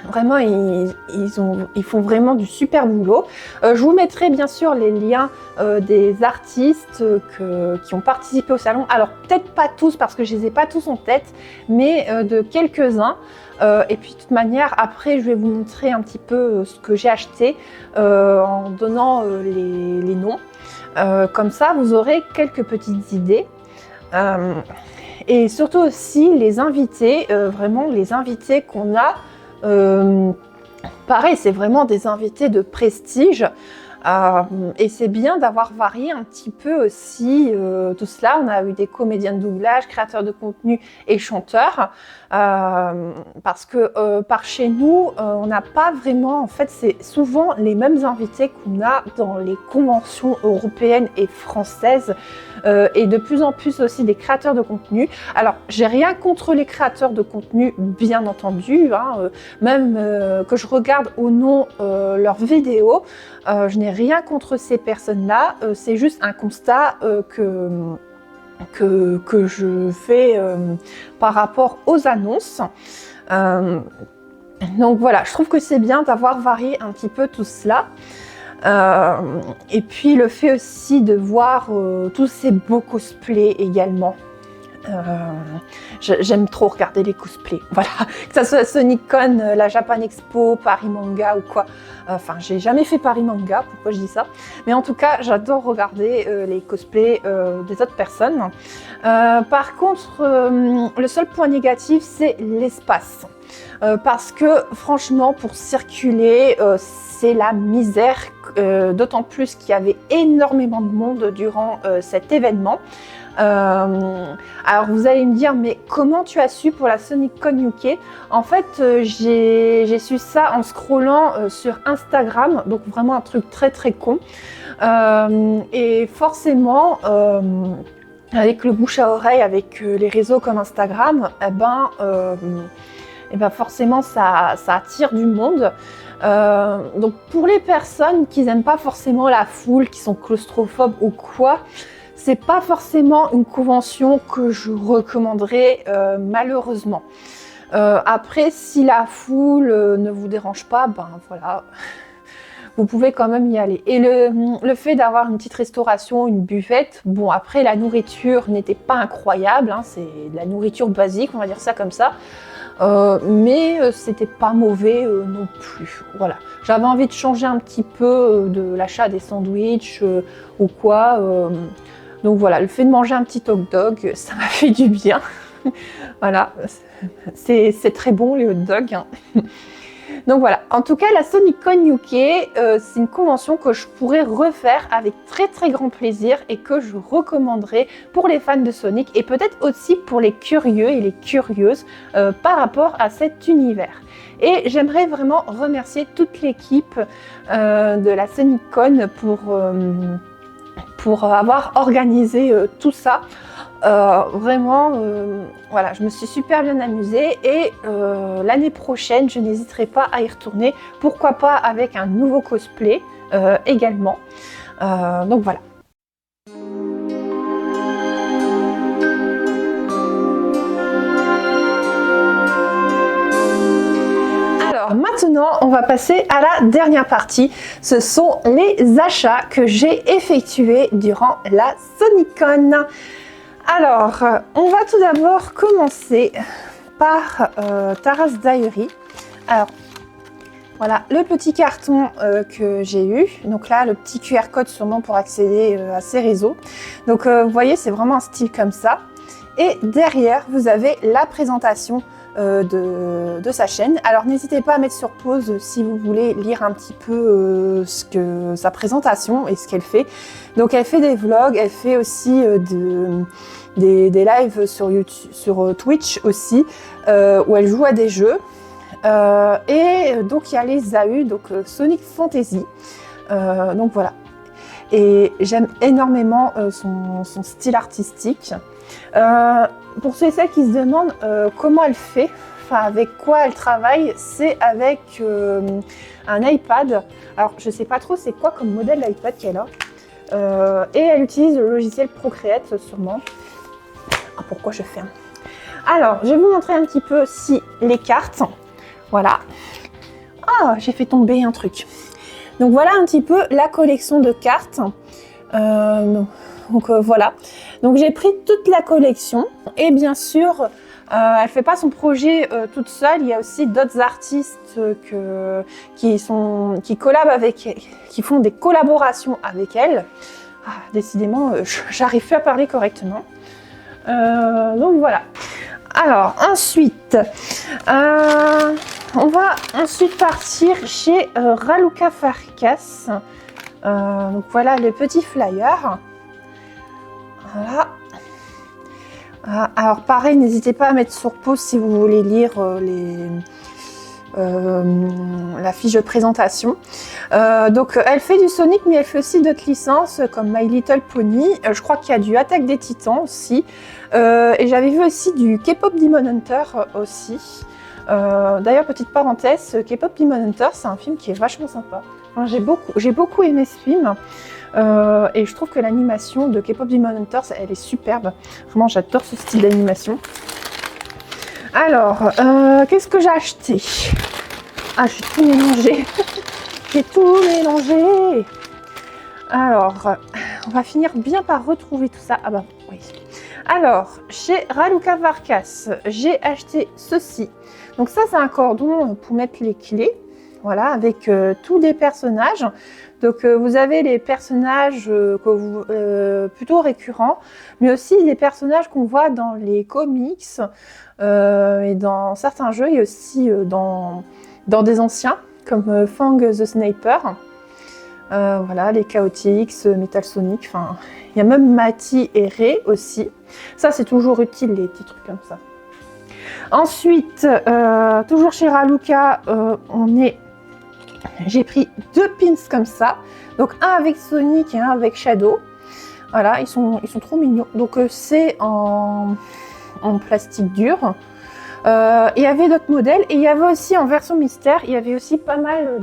vraiment, ils font vraiment du super boulot. Je vous mettrai bien sûr les liens des artistes qui ont participé au salon. Alors peut-être pas tous parce que je les ai pas tous en tête, mais de quelques-uns. Et puis de toute manière, après je vais vous montrer un petit peu ce que j'ai acheté en donnant les noms. Comme ça, vous aurez quelques petites idées. Et surtout aussi les invités, vraiment les invités qu'on a. Pareil, c'est vraiment des invités de prestige. Et c'est bien d'avoir varié un petit peu aussi tout cela. On a eu des comédiens de doublage, créateurs de contenu et chanteurs. Parce que par chez nous, on n'a pas vraiment, en fait, c'est souvent les mêmes invités qu'on a dans les conventions européennes et françaises, et de plus en plus aussi des créateurs de contenu. Alors, j'ai rien contre les créateurs de contenu, bien entendu, hein, même que je regarde ou non leurs vidéos, je n'ai rien contre ces personnes-là, c'est juste un constat que je fais par rapport aux annonces. Donc voilà, je trouve que c'est bien d'avoir varié un petit peu tout cela. Et puis le fait aussi de voir tous ces beaux cosplays également. J'aime trop regarder les cosplays, voilà, que ça soit SonicCon, la Japan Expo, Paris Manga ou quoi. Enfin, j'ai jamais fait Paris Manga, pourquoi je dis ça, mais en tout cas, j'adore regarder les cosplays des autres personnes. Par contre, le seul point négatif, c'est l'espace. Parce que franchement, pour circuler, c'est la misère, d'autant plus qu'il y avait énormément de monde durant cet événement. Alors vous allez me dire, mais comment tu as su pour la SonicCon UK? En fait, j'ai su ça en scrollant sur Instagram, donc vraiment un truc très très con. Et forcément, avec le bouche à oreille, avec les réseaux comme Instagram, forcément ça attire du monde. Donc pour les personnes qui n'aiment pas forcément la foule, qui sont claustrophobes ou quoi, c'est pas forcément une convention que je recommanderais malheureusement. Après, si la foule ne vous dérange pas, ben voilà, vous pouvez quand même y aller. Et le fait d'avoir une petite restauration, une buvette, bon après la nourriture n'était pas incroyable, hein, c'est de la nourriture basique, on va dire ça comme ça. Mais c'était pas mauvais non plus. Voilà, j'avais envie de changer un petit peu de l'achat des sandwichs ou quoi. Donc voilà, le fait de manger un petit hot dog, ça m'a fait du bien. Voilà, c'est très bon les hot dogs. Hein. Donc voilà, en tout cas la SonicCon UK, c'est une convention que je pourrais refaire avec très très grand plaisir et que je recommanderais pour les fans de Sonic et peut-être aussi pour les curieux et les curieuses par rapport à cet univers. Et j'aimerais vraiment remercier toute l'équipe de la SonicCon pour avoir organisé tout ça. Vraiment, voilà, je me suis super bien amusée et l'année prochaine, je n'hésiterai pas à y retourner. Pourquoi pas avec un nouveau cosplay également. Donc voilà. Alors maintenant, on va passer à la dernière partie. Ce sont les achats que j'ai effectués durant la SonicCon. Alors, on va tout d'abord commencer par Tara's Diary. Alors, voilà le petit carton que j'ai eu. Donc là, le petit QR code sûrement pour accéder à ces réseaux. Donc, vous voyez, c'est vraiment un style comme ça. Et derrière, vous avez la présentation de sa chaîne. Alors, n'hésitez pas à mettre sur pause si vous voulez lire un petit peu sa présentation et ce qu'elle fait. Donc, elle fait des vlogs, elle fait aussi des lives sur YouTube, sur Twitch aussi, où elle joue à des jeux. Et donc il y a les AU, donc Sonic Fantasy. Donc voilà. Et j'aime énormément son style artistique. Pour ceux et celles qui se demandent comment elle fait, enfin avec quoi elle travaille, c'est avec un iPad. Alors je sais pas trop c'est quoi comme modèle d'iPad qu'elle a. Et elle utilise le logiciel Procreate sûrement. Ah, pourquoi je ferme? Alors, je vais vous montrer un petit peu aussi les cartes. Voilà. Ah, j'ai fait tomber un truc. Donc voilà un petit peu la collection de cartes. Voilà. Donc j'ai pris toute la collection. Et bien sûr, elle ne fait pas son projet toute seule. Il y a aussi d'autres artistes qui collabent avec elle, qui font des collaborations avec elle. Ah, décidément, j'arrive plus à parler correctement. Donc voilà. Alors ensuite, on va ensuite partir chez Raluca Farkas. Donc voilà le petit flyer. Voilà. Alors pareil, n'hésitez pas à mettre sur pause si vous voulez lire la fiche de présentation. Donc elle fait du Sonic, mais elle fait aussi d'autres licences comme My Little Pony. Je crois qu'il y a du Attaque des Titans aussi. Et j'avais vu aussi du K-Pop Demon Hunter aussi. D'ailleurs, petite parenthèse, K-Pop Demon Hunter, c'est un film qui est vachement sympa. Enfin, j'ai beaucoup aimé ce film. Et je trouve que l'animation de K-Pop Demon Hunters, elle est superbe. Vraiment, j'adore ce style d'animation. Alors, qu'est-ce que j'ai acheté? Ah, j'ai tout mélangé. J'ai tout mélangé. Alors, on va finir bien par retrouver tout ça. Ah bah oui. Alors, chez Raluca Varkas, j'ai acheté ceci. Donc ça, c'est un cordon pour mettre les clés. Voilà, avec tous les personnages. Donc vous avez les personnages plutôt récurrents, mais aussi des personnages qu'on voit dans les comics et dans certains jeux, et aussi dans des anciens, comme Fang the Sniper. Voilà, les Chaotix, Metal Sonic, enfin, il y a même Mati et Ray aussi. Ça, c'est toujours utile, les petits trucs comme ça. Ensuite, toujours chez Raluca, j'ai pris 2 pins comme ça, donc un avec Sonic et un avec Shadow. Voilà, ils sont trop mignons. Donc c'est en plastique dur. Il y avait d'autres modèles et il y avait aussi en version mystère, il y avait aussi pas mal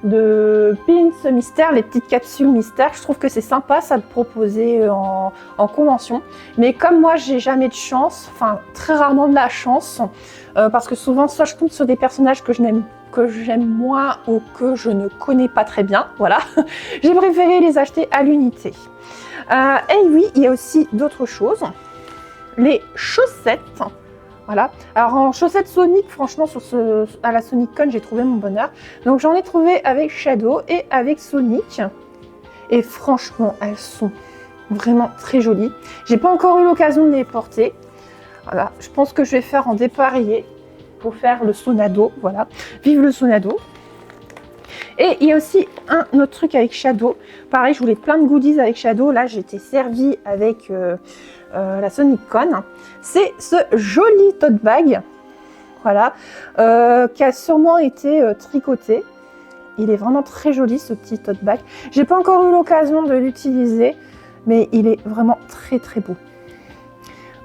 de pins mystère, les petites capsules mystère. Je trouve que c'est sympa ça de proposer en convention. Mais comme moi j'ai jamais de chance, enfin très rarement de la chance, parce que souvent soit je tombe sur des personnages que j'aime moins ou que je ne connais pas très bien, voilà. J'ai préféré les acheter à l'unité. Et oui, il y a aussi d'autres choses. Les chaussettes. Voilà. Alors en chaussettes Sonic, franchement, à la Sonic Con, j'ai trouvé mon bonheur. Donc j'en ai trouvé avec Shadow et avec Sonic. Et franchement, elles sont vraiment très jolies. J'ai pas encore eu l'occasion de les porter. Voilà. Je pense que je vais faire en dépareillé pour faire le Sonado. Voilà. Vive le Sonado. Et il y a aussi un autre truc avec Shadow. Pareil, je voulais plein de goodies avec Shadow. Là, j'ai été servie avec la Sonic Con. C'est ce joli tote bag, voilà, qui a sûrement été tricoté. Il est vraiment très joli ce petit tote bag. J'ai pas encore eu l'occasion de l'utiliser, mais il est vraiment très très beau.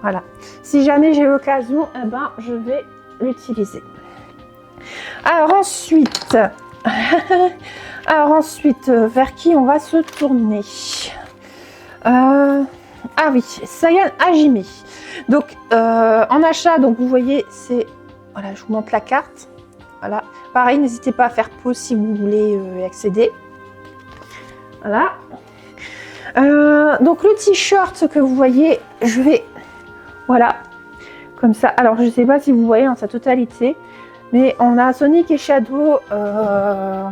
Voilà. Si jamais j'ai l'occasion, eh ben, je vais l'utiliser. Alors ensuite, vers qui on va se tourner? Ah oui, Saiyan Hajime. Donc en achat, donc vous voyez, c'est, voilà, je vous montre la carte. Voilà, pareil, n'hésitez pas à faire pause si vous voulez y accéder. Voilà. Donc le t-shirt que vous voyez, je vais, voilà, comme ça. Alors je ne sais pas si vous voyez en sa totalité, mais on a Sonic et Shadow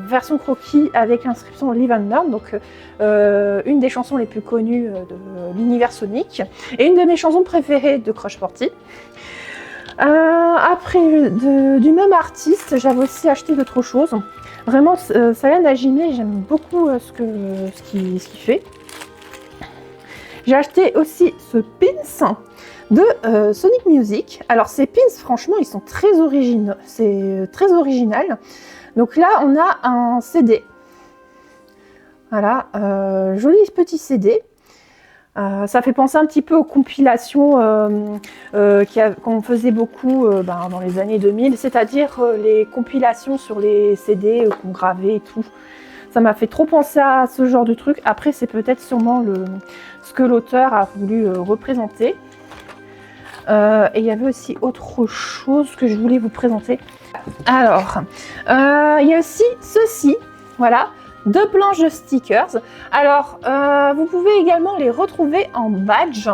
version croquis avec l'inscription Live and Learn, donc une des chansons les plus connues de l'univers Sonic et une de mes chansons préférées de Crush Forty. Après, du même artiste, j'avais aussi acheté d'autres choses. Vraiment, Saiyan Hajime, j'aime beaucoup ce qu'il fait. J'ai acheté aussi ce pins de Sonic Music. Alors ces pins, franchement, ils sont très originaux. C'est très original. Donc là, on a un CD. Voilà, joli petit CD. Ça fait penser un petit peu aux compilations qu'on faisait beaucoup dans les années 2000, c'est-à-dire les compilations sur les CD qu'on gravait et tout. Ça m'a fait trop penser à ce genre de truc. Après, c'est peut-être sûrement ce que l'auteur a voulu représenter. Et il y avait aussi autre chose que je voulais vous présenter. Alors, il y a aussi ceci, voilà, 2 planches de stickers. Alors, vous pouvez également les retrouver en badge.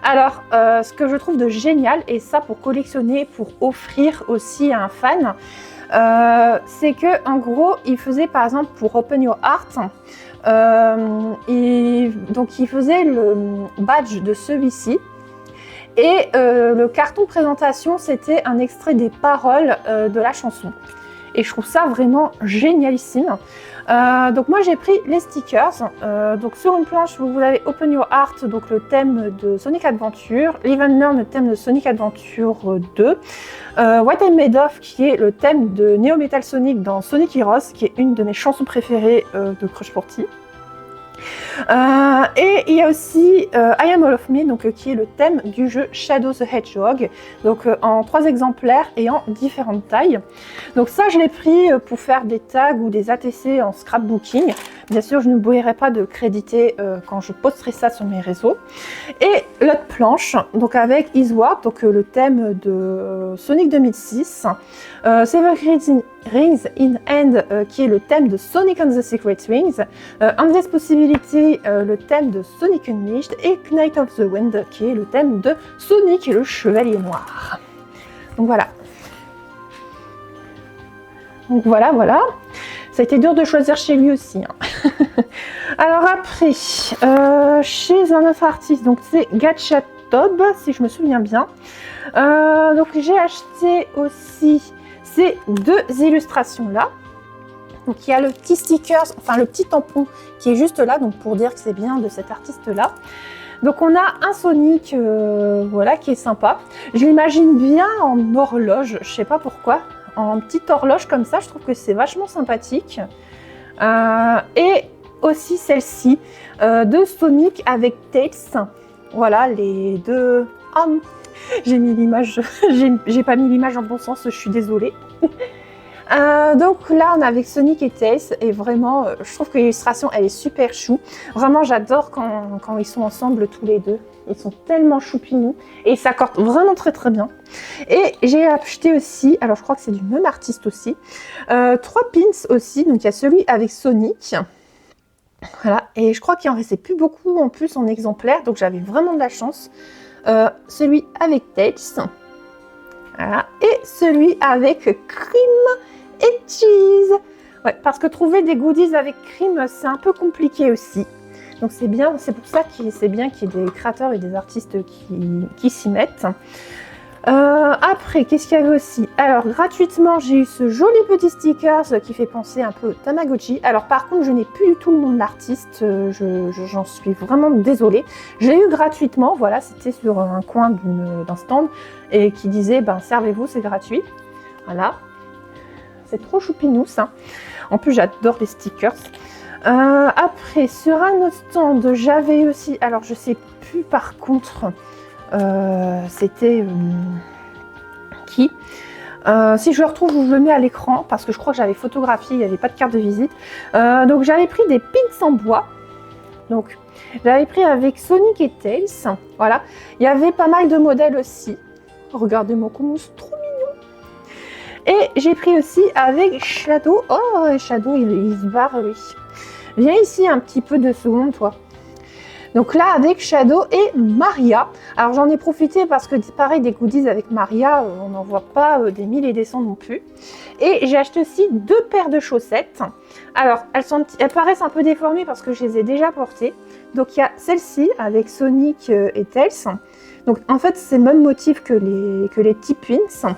Alors, ce que je trouve de génial, et ça pour collectionner, pour offrir aussi à un fan, c'est que en gros, il faisait par exemple pour Open Your Heart, donc il faisait le badge de celui-ci. Et le carton présentation, c'était un extrait des paroles de la chanson. et je trouve ça vraiment génialissime. Donc moi j'ai pris les stickers. Donc sur une planche vous avez Open Your Heart, donc le thème de Sonic Adventure, Live and Learn, le thème de Sonic Adventure 2, What I'm Made Of qui est le thème de Neo Metal Sonic dans Sonic Heroes, qui est une de mes chansons préférées de Crush 40. Et il y a aussi I Am All of Me, donc, qui est le thème du jeu Shadow the Hedgehog, donc en 3 exemplaires et en différentes tailles. Donc ça je l'ai pris pour faire des tags ou des ATC en scrapbooking. Bien sûr je n'oublierai pas de créditer quand je posterai ça sur mes réseaux. Et l'autre planche, donc avec Eastward, donc le thème de Sonic 2006, Seven Rings in Hand, qui est le thème de Sonic and the Secret Rings, Endless Possibility, le thème de Sonic Unleashed, et Knight of the Wind, qui est le thème de Sonic et le Chevalier Noir. Donc voilà. Donc voilà, voilà. Ça a été dur de choisir chez lui aussi. Hein. Alors après, chez un autre artiste, donc c'est Gachatob, si je me souviens bien. Donc j'ai acheté aussi ces 2 illustrations là. Donc il y a le petit sticker, enfin le petit tampon qui est juste là, donc pour dire que c'est bien de cet artiste là. Donc on a un Sonic, voilà, qui est sympa. Je l'imagine bien en horloge, je sais pas pourquoi, en petite horloge comme ça, je trouve que c'est vachement sympathique. Et aussi celle-ci de Sonic avec Tails. Voilà les deux. Ah, j'ai mis l'image, j'ai pas mis l'image en bon sens, je suis désolée. Donc là on est avec Sonic et Tails et vraiment je trouve que l'illustration elle est super chou. Vraiment j'adore quand ils sont ensemble tous les deux. Ils sont tellement choupinous et ils s'accordent vraiment très très bien. Et j'ai acheté aussi, alors je crois que c'est du même artiste aussi, 3 pins aussi. Donc il y a celui avec Sonic. Voilà, et je crois qu'il en restait plus beaucoup en plus en exemplaires, donc j'avais vraiment de la chance. Celui avec Tails. Voilà, et celui avec Cream et Cheese. Ouais, parce que trouver des goodies avec Cream, c'est un peu compliqué aussi. Donc c'est bien, c'est pour ça que c'est bien qu'il y ait des créateurs et des artistes qui s'y mettent. Après, qu'est-ce qu'il y avait aussi? Alors, gratuitement, j'ai eu ce joli petit sticker qui fait penser un peu au Tamagotchi. Alors, par contre, je n'ai plus du tout le nom de l'artiste. J'en suis vraiment désolée. J'ai eu gratuitement, voilà, c'était sur un coin d'un stand et qui disait, ben, servez-vous, c'est gratuit. Voilà. C'est trop choupinou, ça. En plus, j'adore les stickers. Après, sur un autre stand, j'avais aussi, alors je sais plus par contre, c'était qui si je le retrouve, je le mets à l'écran parce que je crois que j'avais photographié, il n'y avait pas de carte de visite. Donc j'avais pris des pins en bois. Donc j'avais pris avec Sonic et Tails. Voilà, il y avait pas mal de modèles aussi. Regardez-moi comment c'est trop mignon. Et j'ai pris aussi avec Shadow. Oh, Shadow, il se barre lui. Viens ici un petit peu de secondes, toi. Donc là, avec Shadow et Maria. Alors j'en ai profité parce que pareil, des goodies avec Maria, on n'en voit pas des 1000 et des 100 non plus. Et j'ai acheté aussi 2 paires de chaussettes. Alors, elles paraissent un peu déformées parce que je les ai déjà portées. Donc il y a celle-ci avec Sonic et Tails. Donc en fait, c'est le même motif que les T-Pins.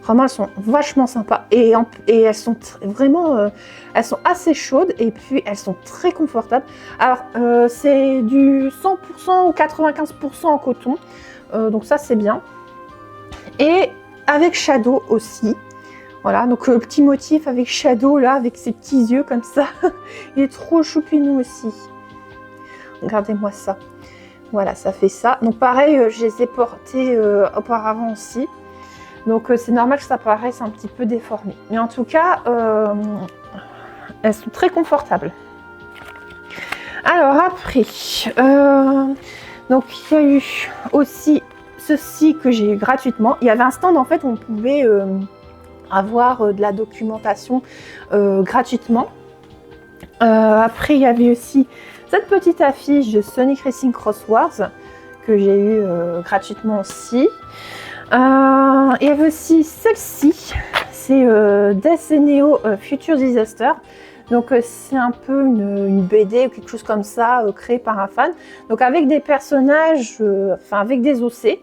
Vraiment, elles sont vachement sympas et elles sont vraiment, elles sont assez chaudes et puis elles sont très confortables. Alors, c'est du 100% ou 95% en coton, donc ça c'est bien. Et avec Shadow aussi, voilà, donc le petit motif avec Shadow là, avec ses petits yeux comme ça, il est trop choupinou aussi. Regardez-moi ça. Voilà, ça fait ça. Donc pareil, je les ai portés auparavant aussi. Donc c'est normal que ça paraisse un petit peu déformé. Mais en tout cas, elles sont très confortables. Alors après, donc il y a eu aussi ceci que j'ai eu gratuitement. Il y avait un stand en fait où on pouvait avoir de la documentation gratuitement. Après, il y avait aussi cette petite affiche de Sonic Racing Cross Wars que j'ai eu gratuitement aussi. Il y avait aussi celle-ci, c'est Death et Neo Future Disaster. Donc c'est un peu une BD ou quelque chose comme ça créée par un fan. Donc avec des personnages, enfin avec des OC.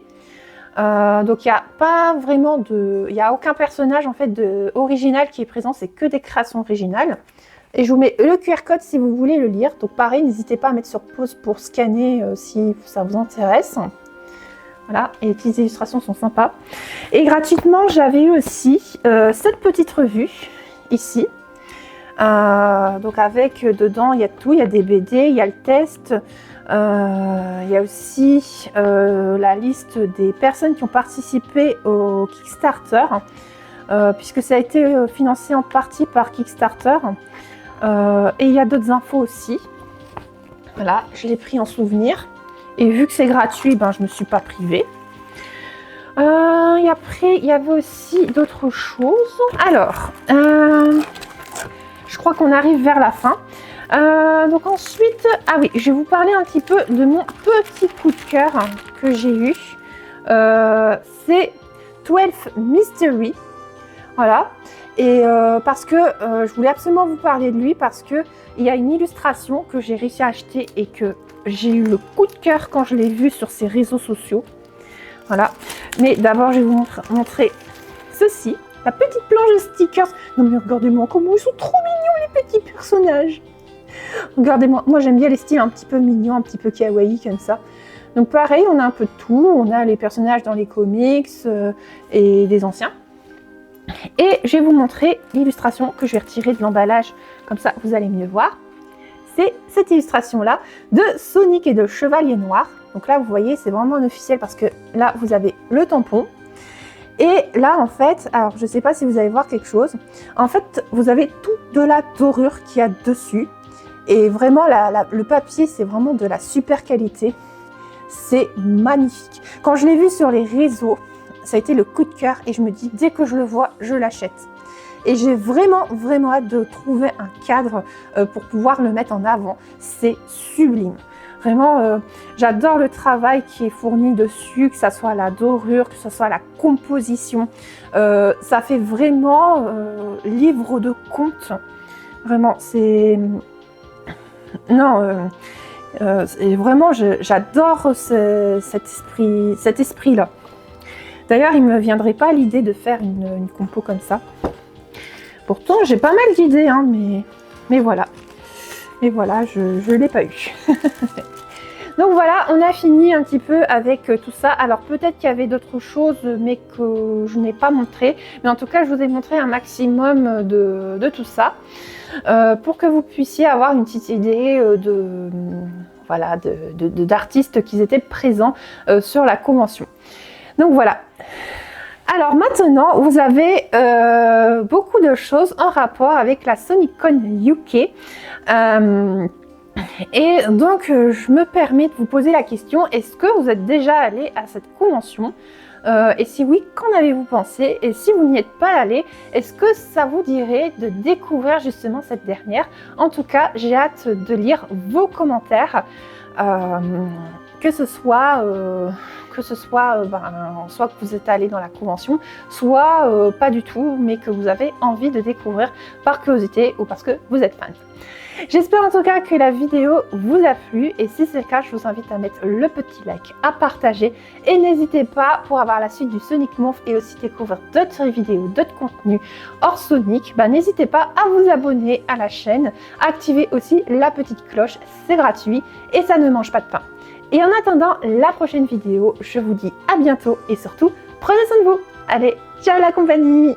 Donc il n'y a pas vraiment il n'y a aucun personnage en fait original qui est présent, c'est que des créations originales. Et je vous mets le QR code si vous voulez le lire. Donc pareil, n'hésitez pas à mettre sur pause pour scanner si ça vous intéresse. Voilà, et les petites illustrations sont sympas. Et gratuitement, j'avais eu aussi cette petite revue ici. Donc avec dedans, il y a tout, il y a des BD, il y a le test. Il y a aussi la liste des personnes qui ont participé au Kickstarter, puisque ça a été financé en partie par Kickstarter. Et il y a d'autres infos aussi. Voilà, je l'ai pris en souvenir. Et vu que c'est gratuit, ben, je ne me suis pas privée. Et après, il y avait aussi d'autres choses. Alors, je crois qu'on arrive vers la fin. Donc ensuite, ah oui, je vais vous parler un petit peu de mon petit coup de cœur que j'ai eu. C'est 12 Mystery. Voilà. Et parce que je voulais absolument vous parler de lui parce que il y a une illustration que j'ai réussi à acheter et que j'ai eu le coup de cœur quand je l'ai vu sur ses réseaux sociaux. Voilà. Mais d'abord, je vais vous montrer ceci. La petite planche de stickers. Non mais regardez-moi comment ils sont trop mignons les petits personnages. Regardez-moi. Moi j'aime bien les styles un petit peu mignons, un petit peu kawaii comme ça. Donc pareil, on a un peu de tout. On a les personnages dans les comics et des anciens. Et je vais vous montrer l'illustration que je vais retirer de l'emballage, comme ça vous allez mieux voir. C'est cette illustration-là de Sonic et de Chevalier Noir. Donc là, vous voyez, c'est vraiment officiel parce que là, vous avez le tampon. Et là, en fait, alors je ne sais pas si vous allez voir quelque chose. En fait, vous avez tout de la dorure qu'il y a dessus. Et vraiment, le papier, c'est vraiment de la super qualité. C'est magnifique. Quand je l'ai vu sur les réseaux, ça a été le coup de cœur et je me dis, dès que je le vois, je l'achète. Et j'ai vraiment hâte de trouver un cadre pour pouvoir le mettre en avant. C'est sublime. Vraiment, j'adore le travail qui est fourni dessus, que ce soit la dorure, que ce soit la composition. Ça fait vraiment livre de conte. Vraiment, c'est... Non, vraiment, j'adore cet esprit-là. D'ailleurs, il ne me viendrait pas l'idée de faire une compo comme ça. Pourtant, j'ai pas mal d'idées, hein, mais voilà. Et voilà, je ne l'ai pas eu. Donc voilà, on a fini un petit peu avec tout ça. Alors peut-être qu'il y avait d'autres choses, mais que je n'ai pas montré. Mais en tout cas, je vous ai montré un maximum de tout ça. Pour que vous puissiez avoir une petite idée voilà, d'artistes qui étaient présents sur la convention. Donc voilà. Alors maintenant, vous avez beaucoup de choses en rapport avec la SonicCon UK. Et donc, je me permets de vous poser la question, est-ce que vous êtes déjà allé à cette convention? Et si oui, qu'en avez-vous pensé? Et si vous n'y êtes pas allé, est-ce que ça vous dirait de découvrir justement cette dernière? En tout cas, j'ai hâte de lire vos commentaires, que ce soit soit que vous êtes allé dans la convention, soit pas du tout, mais que vous avez envie de découvrir par curiosité ou parce que vous êtes fan. J'espère en tout cas que la vidéo vous a plu et si c'est le cas, je vous invite à mettre le petit like, à partager et n'hésitez pas pour avoir la suite du Sonic Month et aussi découvrir d'autres vidéos, d'autres contenus hors Sonic, n'hésitez pas à vous abonner à la chaîne, activez aussi la petite cloche, c'est gratuit et ça ne mange pas de pain. Et en attendant la prochaine vidéo, je vous dis à bientôt et surtout, prenez soin de vous. Allez, ciao la compagnie!